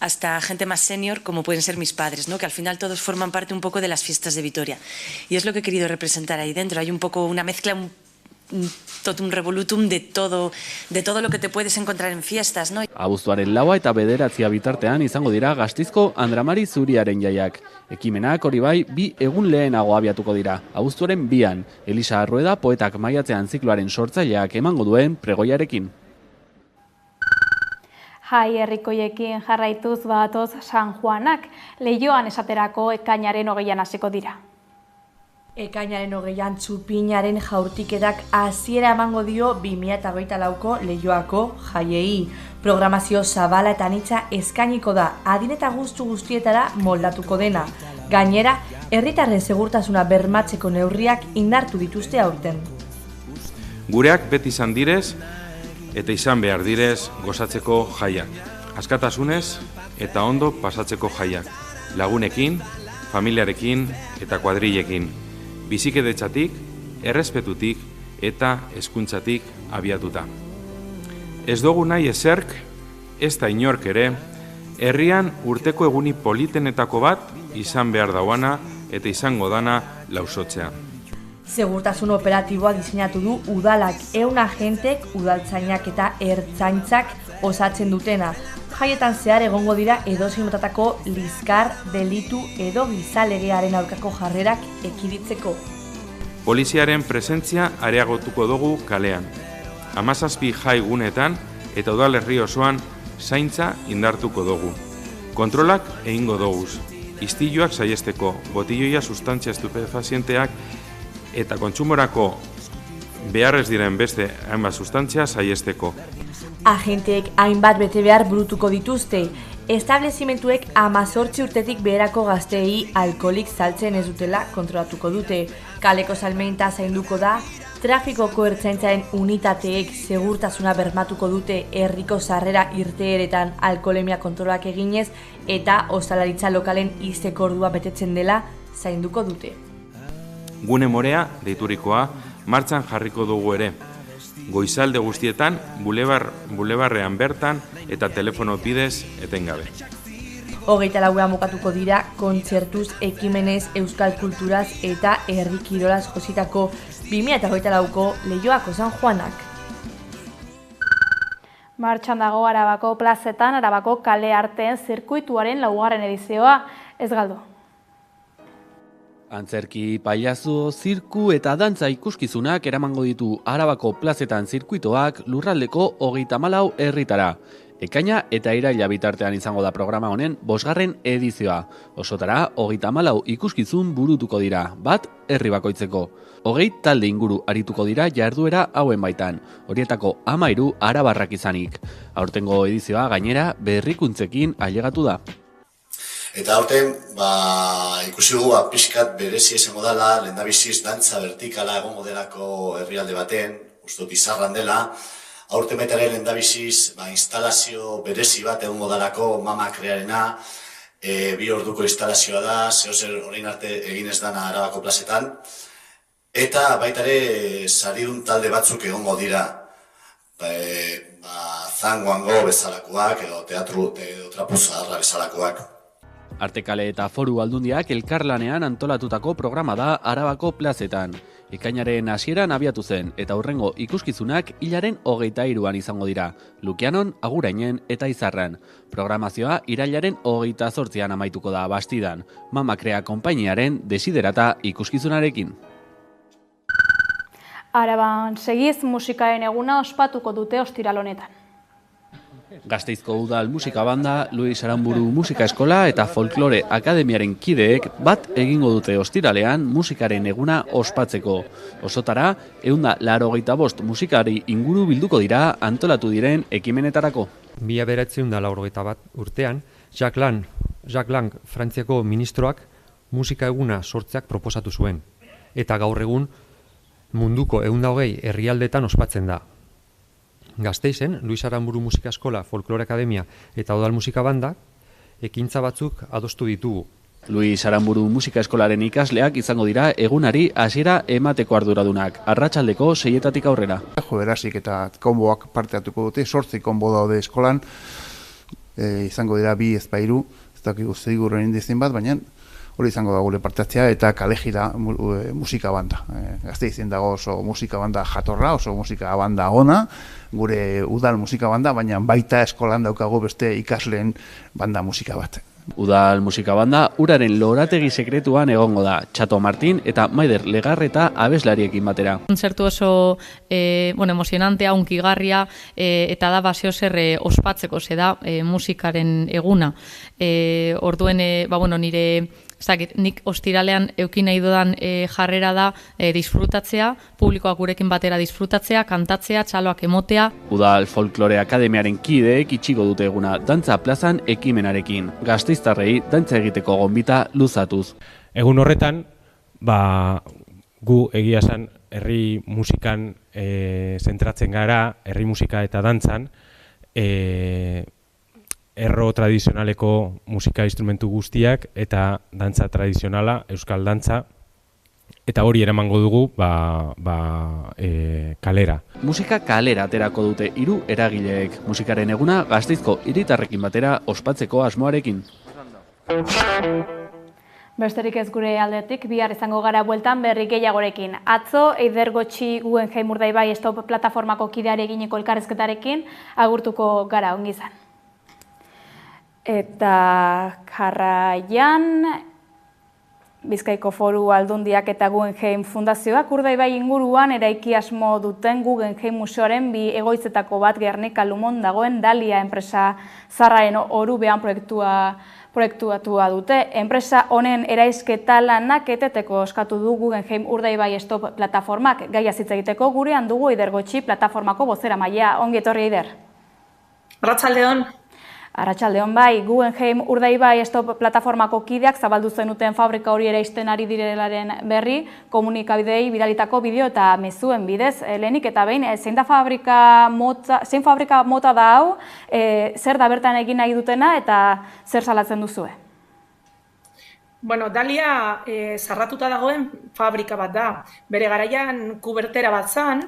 hasta gente más senior, como pueden ser mis padres, ¿no? Que al final todos forman parte un poco de las fiestas de Vitoria. Y es lo que he querido representar ahí dentro. Hay un poco una mezcla, un totum revolutum de todo lo que te puedes encontrar en fiestas, ¿no? Abuztuaren 4 eta 9 bitartean izango dira Gasteizko Andramari Zuriaren jaiak. Ekimenak hori bai 2 egun lehenago abiatuko dira. Abuztuaren 2an, Elisa Arrueda poetak maiatzean zikloaren sortzaileak emango duen pregoiarekin. Jai herrikoiekin jarraituz batoz San Juanak, Leioan esaterako ekainaren 20an hasiko dira. Ekainaren 20an txupinaren jaurtiketak hasiera emango dio 2024ko Leioako jaiei. Programazio zabala eta anitza eskainiko da, adin eta gustu guztietara moldatuko dena. Gainera, herritarren segurtasuna bermatzeko neurriak indartu dituzte aurten. Gureak beti izan direz eta izan behar direz gozatzeko jaiak. Askatasunez eta ondo pasatzeko jaiak. Lagunekin, familiarekin eta kuadrillekin. Bizikidetzatik, errespetutik eta hezkuntzatik abiatuta. Ez dugu nahi ezerk, ez da inork ere, herrian urteko eguni politenetako bat izan behar dauana eta izango dana lausotzea. Segurtasun operatiboa diseinatu du udalak, 100 agentek, udaltzainak eta ertzaintzak osatzen dutena. Jaietan zehar egongo dira edozein motatako liskar, delitu edo gizalegearen aurkako jarrerak ekiditeko. Poliziaren presentzia areagotuko dugu kalean. 17 jai gunetan eta udalerri osoan zaintza indartuko dugu. Kontrolak egingo dugu. Istiluak saihesteko, botilloia sustantzia estupefazienteak eta kontsumorako beharrez diren beste hainbat sustantzia saihesteko. Agenteek hainbat bete behar burutuko dituzte. Establezimentuek 18 urtetik beherako gazteei alkoholik saltzen ez dutela kontrolatuko dute. Kaleko salmenta zainduko da, trafikoko ertzaintzaren unitateek segurtasuna bermatuko dute herriko sarrera irteeretan alkoholemia kontrolak eginez eta ostalaritza lokalen izteko ordua betetzen dela zainduko dute. Gune morea, deiturikoa, martxan jarriko dugu ere. Goizalde guztietan, bulebarrean bertan eta telefono bidez etengabe. 24an bukatuko dira kontzertuz, ekimenez, euskal kulturaz eta herri kirolaz jositako 2024ko Leioako San Juanak. Martxan dago Arabako plazetan, Arabako kale arteen zirkuituaren 4. edizioa, ez galdu. Antzerki, pailazo, zirku eta dantza ikuskizunak eramango ditu Arabako plazetan zirkuitoak lurraldeko 34 herritara. Ekaina eta iraila bitartean izango da programa honen 5. edizioa. Osotara 34 ikuskizun burutuko dira, bat herri bakoitzeko. 20 talde inguru arituko dira jarduera hauen baitan, horietako 13 arabarrak izanik. Aurtengo edizioa gainera berrikuntzekin ailegatu da. Eta aurten, ikusi dugu pixkat berezi izango dela, lehendabiziz dantza vertikala egongo delako herrialde baten, ustut izarran dela, aurten betare lehendabiziz instalazio berezi bat egongo delako Mama Krearena, 2 orduko instalazioa da, zehozer orain arte egin ez dana Arabako plazetan, eta baitare saridun talde batzuk egongo dira, zangoango bezalakoak edo teatru edo trapuzarra bezalakoak. Artekale eta Foru Aldundiak elkarlanean antolatutako programa da Arabako plazetan. Ekainaren hasieran abiatu zen eta hurrengo ikuskizunak hilaren 23an izango dira, Lukianon, Agurainen eta Izarran. Programazioa irailaren 28an amaituko da Bastidan, Mama Krea konpainiaren desiderata ikuskizunarekin. Araban segiz musikaren eguna ospatuko dute ostiral honetan. Gasteizko Udal Musika Banda, Luis Aramburu Musika Eskola eta Folklore Akademiaren kideek bat egingo dute ostiralean musikaren eguna ospatzeko. Osotara, 185 musikari inguru bilduko dira antolatu diren ekimenetarako. 1991 urtean, Jacques Lang, Frantziako ministroak musika eguna sortzeak proposatu zuen. Eta gaur egun munduko 120 herrialdetan ospatzen da. Gasteizen, Luis Aranburu Musika Eskola, Folklore Akademia eta Udal Musika Banda ekintza batzuk adostu ditugu. Luis Aranburu Musika Eskolaren ikasleak izango dira egunari hasiera emateko arduradunak, arratsaldeko 6:00 aurrera. Joderasik eta konboak parte hartuko dute, 8 konbo daude eskolan, izango dira 2 ez 3, ez dakigu segurren indizien bat, baina hori izango da gure parteatzea eta kalejira musika banda. Gasteizen dago oso musika banda jatorra, oso musika banda ona, gure udal musika banda, baina baita eskolan daukagu beste ikasleen banda musika bat. Udal musika banda uraren lorategi sekretuan egongo da, Txato Martin eta Maider Legarreta abeslariekin batera. Kontzertu oso emozionantea, hunkigarria eta da baseo zer ospatzeko da musikaren eguna. Orduen, nire nik ostiralean eukin nahi dudan jarrera da disfrutatzea, publikoak gurekin batera disfrutatzea, kantatzea, txaloak emotea. Udal Folklore Akademiaren kideek itxiko dute eguna dantza plazan ekimenarekin. Gasteiztarrei dantza egiteko gonbita luzatuz. Egun horretan, gu egia esan herri musikan zentratzen gara, herri musika eta dantzan, erro tradizionaleko musika instrumentu guztiak eta dantza tradizionala, euskal dantza, eta hori eramango dugu kalera. Musika kalera aterako dute 3 eragileek. Musikaren eguna Gasteizko hiritarrekin batera ospatzeko asmoarekin. Besterik ez gure aldetik, bihar izango gara bueltan berri gehiagorekin. Atzo, Eider Gotxi Guggenheim Urdaibai Stop plataformako kideare eginiko elkarrezketarekin agurtuko gara ongi izan. Eta jarraian, Bizkaiko Foru Aldundiak eta Guggenheim Fundazioak Urdaibai inguruan eraiki asmo duten Guggenheim Museoaren 2 egoitzetako bat Gernika Lumon dagoen Dalia enpresa zarraren orubean proiektuatua dute. Enpresa honen eraisketa lanak eteteko eskatu du Guggenheim Urdaibai Stop plataformak. Gaia hitz egiteko gurean dugu Eider Gotxi plataformako bozeramailea. Ongi etorri, Eider. Arratsaldeon. Arratsaldeon bai, Guggenheim Urdaibai Stop plataformako kideak zabaldu zenuten fabrika hori eraisten ari direlaren berri, komunikabideei bidalitako bideo eta mezuen bidez. Lehenik eta behin, zein fabrika mota da hau, zer da bertan egin nahi dutena eta zer salatzen duzue? Dalia zarratuta dagoen fabrika bat da. Bere garaian kubertera bat zan,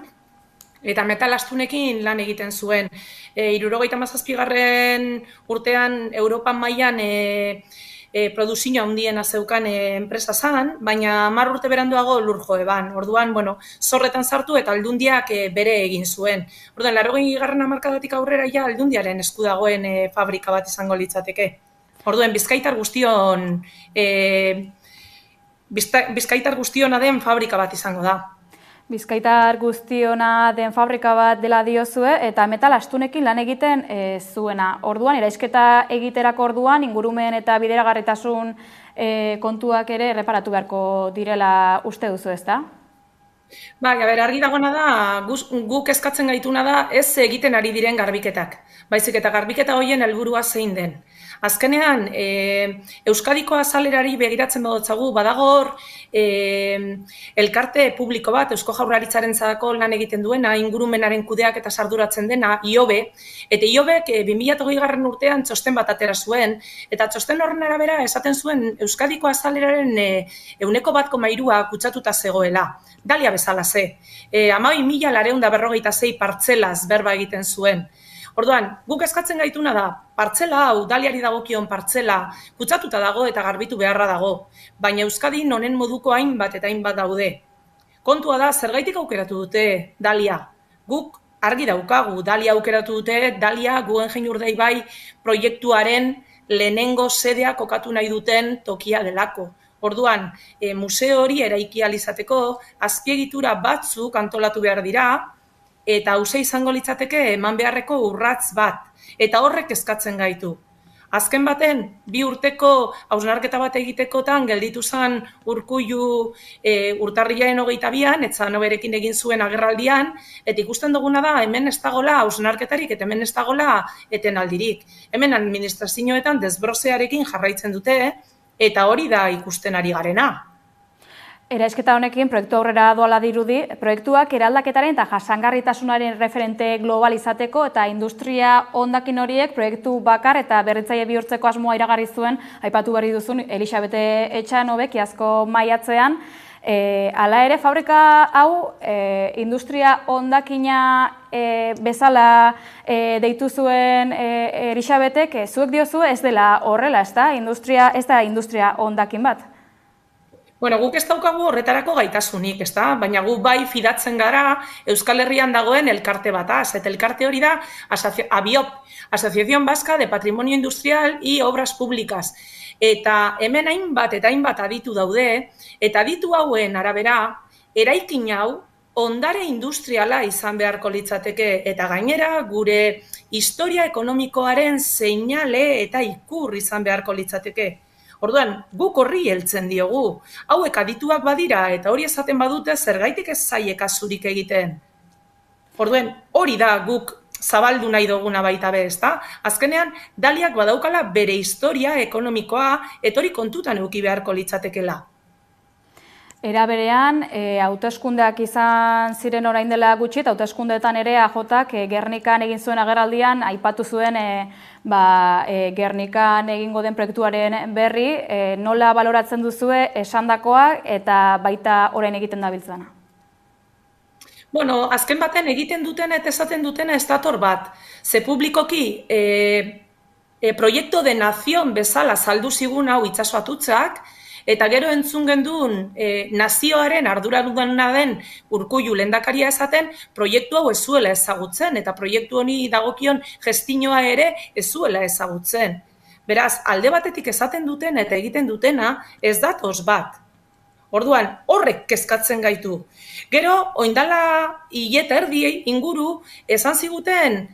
eta metalastunekin lan egiten zuen. 77. urtean Europan mailan produzio handiena zeukan enpresa zan, baina 10 urte beranduago lurjo eban. Orduan, zorretan sartu eta Aldundiak bere egin zuen. Orduan, 80. hamarkadatik aurrera Aldundiaren esku dagoen fabrika bat izango litzateke. Orduan, bizkaitar guztiona den fabrika bat izango da. Bizkaitar guztiona den fabrika bat dela diozue eta metal astunekin lan egiten zuena. Orduan, eraisketa egiterako orduan, ingurumen eta bideragarritasun kontuak ere erreparatu beharko direla uste duzu, ezta? Argi dagoena da, guk eskatzen gaituna da ez egiten ari diren garbiketak. Baizik eta garbiketa horien helburua zein den. Azkenean, Euskadiko azalerari begiratzen badotzagu, badagor elkarte publiko bat, Eusko Jaurlaritzarentzako lan egiten duena, ingurumenaren kudeak eta sarduratzen dena, IOBE, eta IOBek 2020. Urtean txosten bat atera zuen, eta txosten horren arabera esaten zuen Euskadiko azaleraren 1,3% kutsatuta zegoela. Dalia bezala ze. 12.946 partzelaz berba egiten zuen. Orduan, guk eskatzen gaituna da, partzela hau, Daliari dagokion partzela, kutsatuta dago eta garbitu beharra dago, baina Euskadin honen moduko hainbat eta hainbat daude. Kontua da, zergaitik aukeratu dute Dalia? Guk argi daukagu, Dalia aukeratu dute, Dalia Guggenheim Urdaibai proiektuaren lehenengo sedea kokatu nahi duten tokia delako. Orduan, museo hori eraiki ahal izateko, azpiegitura batzuk antolatu behar dira, eta hauze izango litzateke eman beharreko urratz bat, eta horrek eskatzen gaitu. Azken baten, 2 urteko hausnarketa bat egitekotan gelditu zen Urkullu urtarrilaren 22an, etzan berekin egin zuen agerraldian, eta ikusten duguna da, hemen ez dagola hausnarketarik eta hemen ez dagola etenaldirik. Hemen administrazioetan desbrozearekin jarraitzen dute, eta hori da ikusten ari garena. Eraisketa honekin proiektu aurrera doala dirudi, proiektuak eraldaketaren eta jasangarritasunaren referente global izateko eta industria hondakin horiek proiektu bakar eta berritzaile bihurtzeko asmoa iragarri zuen, aipatu berri duzun Elisabete Etxanobek iazko maiatzean. Hala ere, fabrika hau industria hondakina bezala deitu zuen Elisabetek, zuek diozu ez dela horrela, ez da industria hondakin bat? Bueno, guk ez daukagu horretarako gaitasunik, ez da? Baina gu bai fidatzen gara Euskal Herrian dagoen elkarte bataz, eta elkarte hori da ABIOP, Asociación Vasca de Patrimonio Industrial y Obras Públicas. Eta hemen hainbat aditu daude, eta aditu hauen arabera, eraikin hau ondare industriala izan beharko litzateke, eta gainera gure historia ekonomikoaren seinale eta ikur izan beharko litzateke. Orduan, guk horri heltzen diogu. Hauek adituak badira eta hori esaten badute zergaitik ez zaie kasurik egiten. Orduan, hori da guk zabaldu nahi duguna baita be, ezta? Azkenean, Daliak badaukala bere historia ekonomikoa eta hori kontutan eduki beharko litzatekela. Era berean, hauteskundeak izan ziren orain dela gutxi, eta hauteskundeetan ere AJak Gernikan egin zuen agerraldian, aipatu zuen Gernikan egingo den proiektuaren berri, nola baloratzen duzue esandakoa eta baita orain egiten dabiltzana? Bueno, azken baten egiten dutena eta esaten dutena ez dator bat. Ze publikoki proiektu de nazion bezala saldu zigun hau itsaso atutzak, eta gero entzun genduen nazioaren arduraduna den Urkullu lehendakaria esaten proiektu hau ez zuela ezagutzen, eta proiektu honi dagokion gestinoa ere ez zuela ezagutzen. Beraz, alde batetik esaten duten eta egiten dutena ez datoz bat. Orduan, horrek kezkatzen gaitu. Gero, oindala hileta erdi inguru, esan ziguten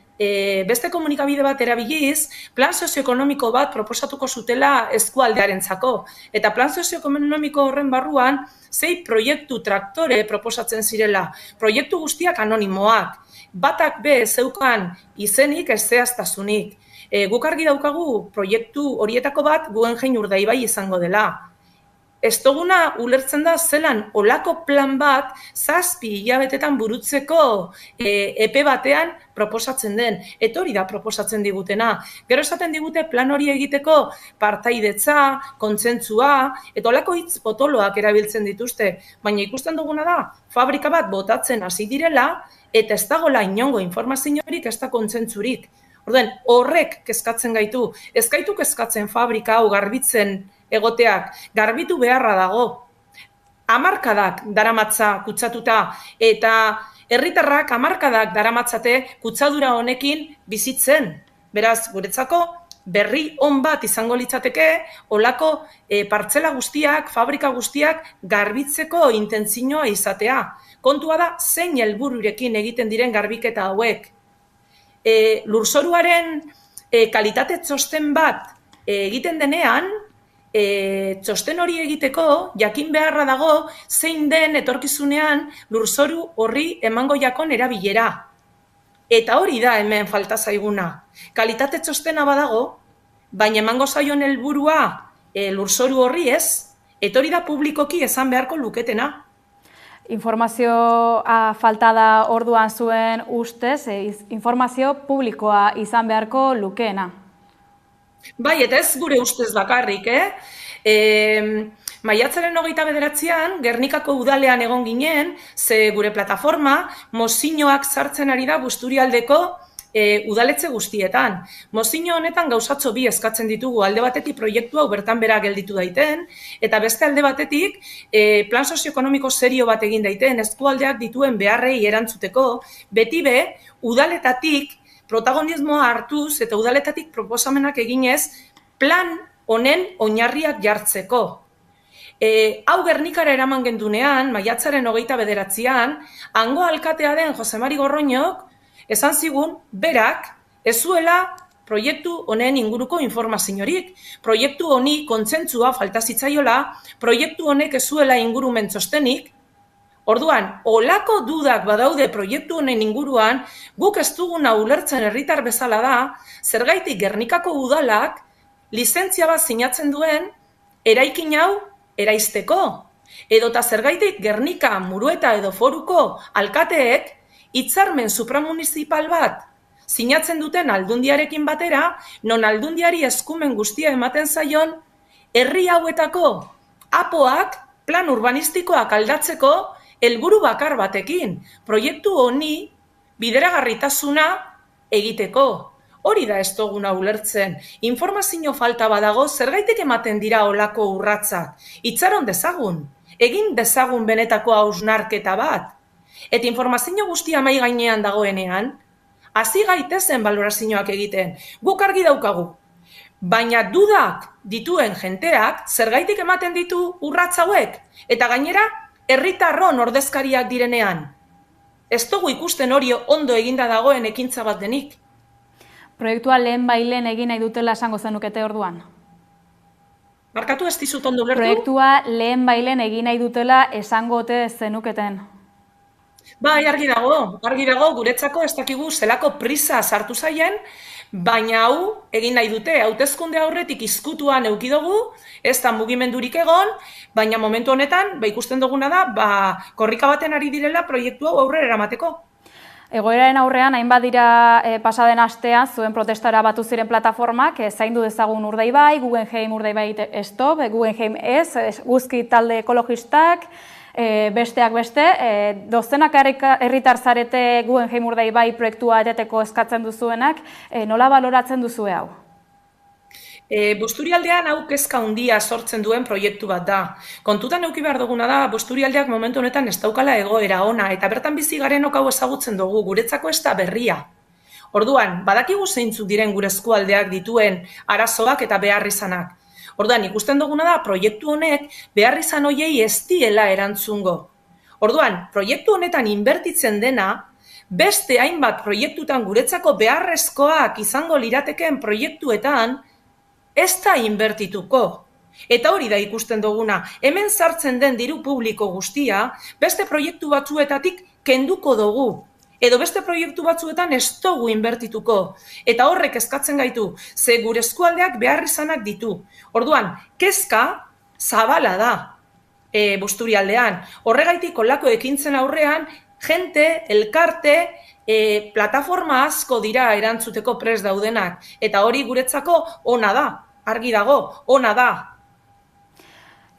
beste komunikabide bat erabiliz, plan sozioekonomiko bat proposatuko zutela eskualdearentzako. Eta plan sozioekonomiko horren barruan, 6 proiektu traktore proposatzen zirela. Proiektu guztiak anonimoak. Batak be zeukan izenik ez zehaztasunik. Guk argi daukagu proiektu horietako bat Guggenheim Urdaibai izango dela. Ez duguna ulertzen da zelan olako plan bat 7 hilabetetan burutzeko epe batean proposatzen den. Eta hori da proposatzen digutena. Gero esaten digute plan hori egiteko partaidetza, kontsentsua, eta olako hitz potoloak erabiltzen dituzte. Baina ikusten duguna da, fabrika bat botatzen hasi direla, eta ez dagoela inongo informaziorik, ez da kontsentsurik. Orduan, horrek kezkatzen gaitu. Ez gaitu kezkatzen fabrika hau garbitzen egoteak, garbitu beharra dago. Hamarkadak daramatza kutsatuta eta herritarrak hamarkadak daramatzate kutsadura honekin bizitzen. Beraz, guretzako berri on bat izango litzateke olako partzela guztiak, fabrika guztiak garbitzeko intentzioa izatea. Kontua da zein helbururekin egiten diren garbiketa hauek. Lurzoruaren kalitate txosten bat egiten denean, txosten hori egiteko jakin beharra dago zein den etorkizunean lurzoru horri emango jakon erabilera. Eta hori da hemen falta zaiguna. Kalitate txostena badago, baina emango zaion helburua lurzoru horri ez, eta hori da publikoki esan beharko luketena. Informazioa falta da orduan zuen ustez, informazio publikoa izan beharko lukeena. Bai, eta ez gure ustez bakarrik, Maiatzaren 29an, Gernikako udalean egon ginen, ze gure plataforma mozioak sartzen ari da Busturialdeko udaletxe guztietan. Mozio honetan gauzatxo bi eskatzen ditugu, alde batetik proiektu hau bertan bera gelditu daiten, eta beste alde batetik plan sozioekonomiko serio bat egin daiten, eskualdeak dituen beharrei erantzuteko, beti be, udaletatik protagonismoa hartuz eta udaletatik proposamenak eginez plan honen oinarriak jartzeko. Hau Gernikara eraman gendunean, maiatzaren 29an, hango alkatea den Jose Mari Gorroñok esan zigun berak ez zuela proiektu honen inguruko informaziorik. Proiektu honi kontsentsua falta zitzaiola, proiektu honek ez zuela ingurumen txostenik. Orduan, olako dudak badaude proiektu honen inguruan, guk ez duguna ulertzen herritar bezala da, zergaitik Gernikako udalak lizentzia bat sinatzen duen eraikin hau eraisteko. Edota zergaitik Gernika, Murueta edo Foruko alkateek hitzarmen supramunicipal bat sinatzen duten aldundiarekin batera, non aldundiari eskumen guztia ematen zaion, herri hauetako apoak, plan urbanistikoak aldatzeko, helburu bakar batekin, proiektu honi bideragarritasuna egiteko. Hori da ez duguna ulertzen. Informazio falta badago, zergaitik ematen dira olako urratsak. Itxaron dezagun, egin dezagun benetako hausnarketa bat. Eta informazio guztia mai gainean dagoenean, hasi gaitezen balorazioak egiten. Guk argi daukagu. Baina dudak dituen jenteak zergaitik ematen ditu urrats hauek. Eta gainera, herritarron ordezkariak direnean. Ez dugu ikusten hori ondo eginda dagoen ekintza bat denik. Proiektua lehen bailen egin nahi dutela esango zenukete orduan? Markatu ez dizut ondo ulertu? Proiektua lehen bailen egin nahi dutela esangote zenuketen. Bai, argi dago, guretzako ez dakigu zelako prisa sartu zaien, baina hau egin nahi dute, hauteskunde aurretik izkutuan eduki dugu, ez da mugimendurik egon, baina momentu honetan, ikusten duguna da, korrika baten ari direla proiektu hau aurrera eramateko. Egoeraren aurrean, hainbat dira pasaden astean zuen protestara batu ziren plataformak, zaindu dezagun Urdaibai, Guggenheim Urdaibai stop, Guggenheim ez, guzki talde ekologistak, besteak beste, dozenak herritar zarete Guggenheim Urdaibai proiektua eteteko eskatzen duzuenak, nola baloratzen duzue hau? Busturialdean hau kezka handia sortzen duen proiektu bat da. Kontutan eduki behar duguna da, Busturialdeak momentu honetan ez daukala egoera ona, eta bertan bizi garenok hau ezagutzen dugu, guretzako ez da berria. Orduan, badakigu zeintzuk diren gure eskualdeak dituen arazoak eta beharrizanak. Orduan, ikusten duguna da, proiektu honek beharrizan hoiei ez diela erantzungo. Orduan, proiektu honetan inbertitzen dena, beste hainbat proiektutan guretzako beharrezkoak izango liratekeen proiektuetan, ez da inbertituko. Eta hori da ikusten duguna, hemen sartzen den diru publiko guztia, beste proiektu batzuetatik kenduko dugu. Edo beste proiektu batzuetan ez dugu inbertituko. Eta horrek eskatzen gaitu, ze gure eskualdeak beharrizanak ditu. Orduan, kezka zabala da Busturialdean. Horregaitik olako ekintzen aurrean, jente, elkarte, plataforma asko dira erantzuteko prest daudenak. Eta hori guretzako ona da, argi dago, ona da.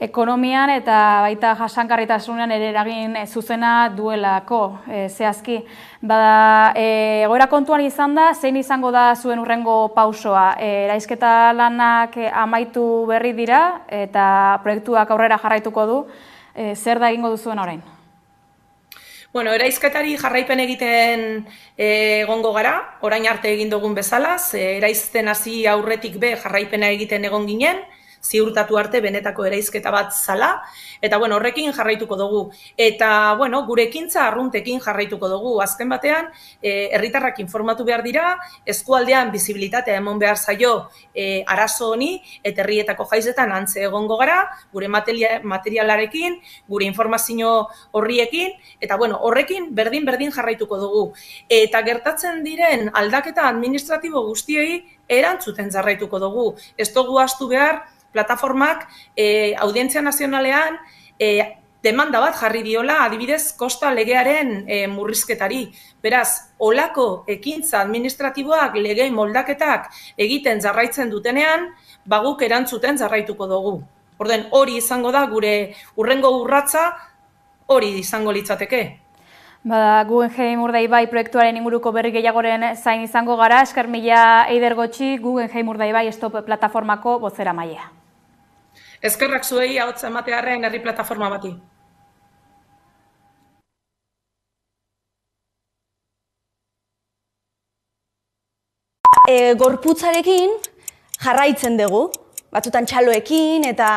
Ekonomian eta baita jasangarritasunean ere eragin zuzena duelako, zehazki. Bada, egoera kontuan izan da, zein izango da zuen hurrengo pausoa? Eraisketa lanak amaitu berri dira eta proiektuak aurrera jarraituko du. Zer da egingo duzuen orain? Bueno, eraisketari jarraipen egiten egongo gara, orain arte egin dugun bezala, eraizten hasi aurretik jarraipena egiten egon ginen, ziurtatu arte benetako eraizketa bat zala, eta horrekin jarraituko dugu. Eta gure ekintza arruntekin jarraituko dugu. Azken batean, herritarrak informatu behar dira, eskualdean bizibilitatea emon behar zaio arazo honi, eta herrietako jaizetan antze egongo gara, gure materialarekin, gure informazio horriekin, eta horrekin berdin jarraituko dugu. Eta gertatzen diren aldaketa administratibo guztiei erantzuten jarraituko dugu. Ez dugu ahaztu behar, plataformak Audientzia Nazionalean demanda bat jarri diola, adibidez, kosta legearen murrizketari. Beraz, olako ekintza administratiboak legei moldaketak egiten jarraitzen dutenean, guk erantzuten jarraituko dugu. Orden, hori izango da gure hurrengo urratsa, hori izango litzateke. Guggenheim Urdaibai proiektuaren inguruko berri gehiagoren zain izango gara, esker mila Eider Gotxi, Guggenheim Urdaibai stop plataformako bozeramailea. Eskerrak zuei ahotsa ematearren herri plataforma bati. Gorputzarekin jarraitzen dugu, batzutan txaloekin eta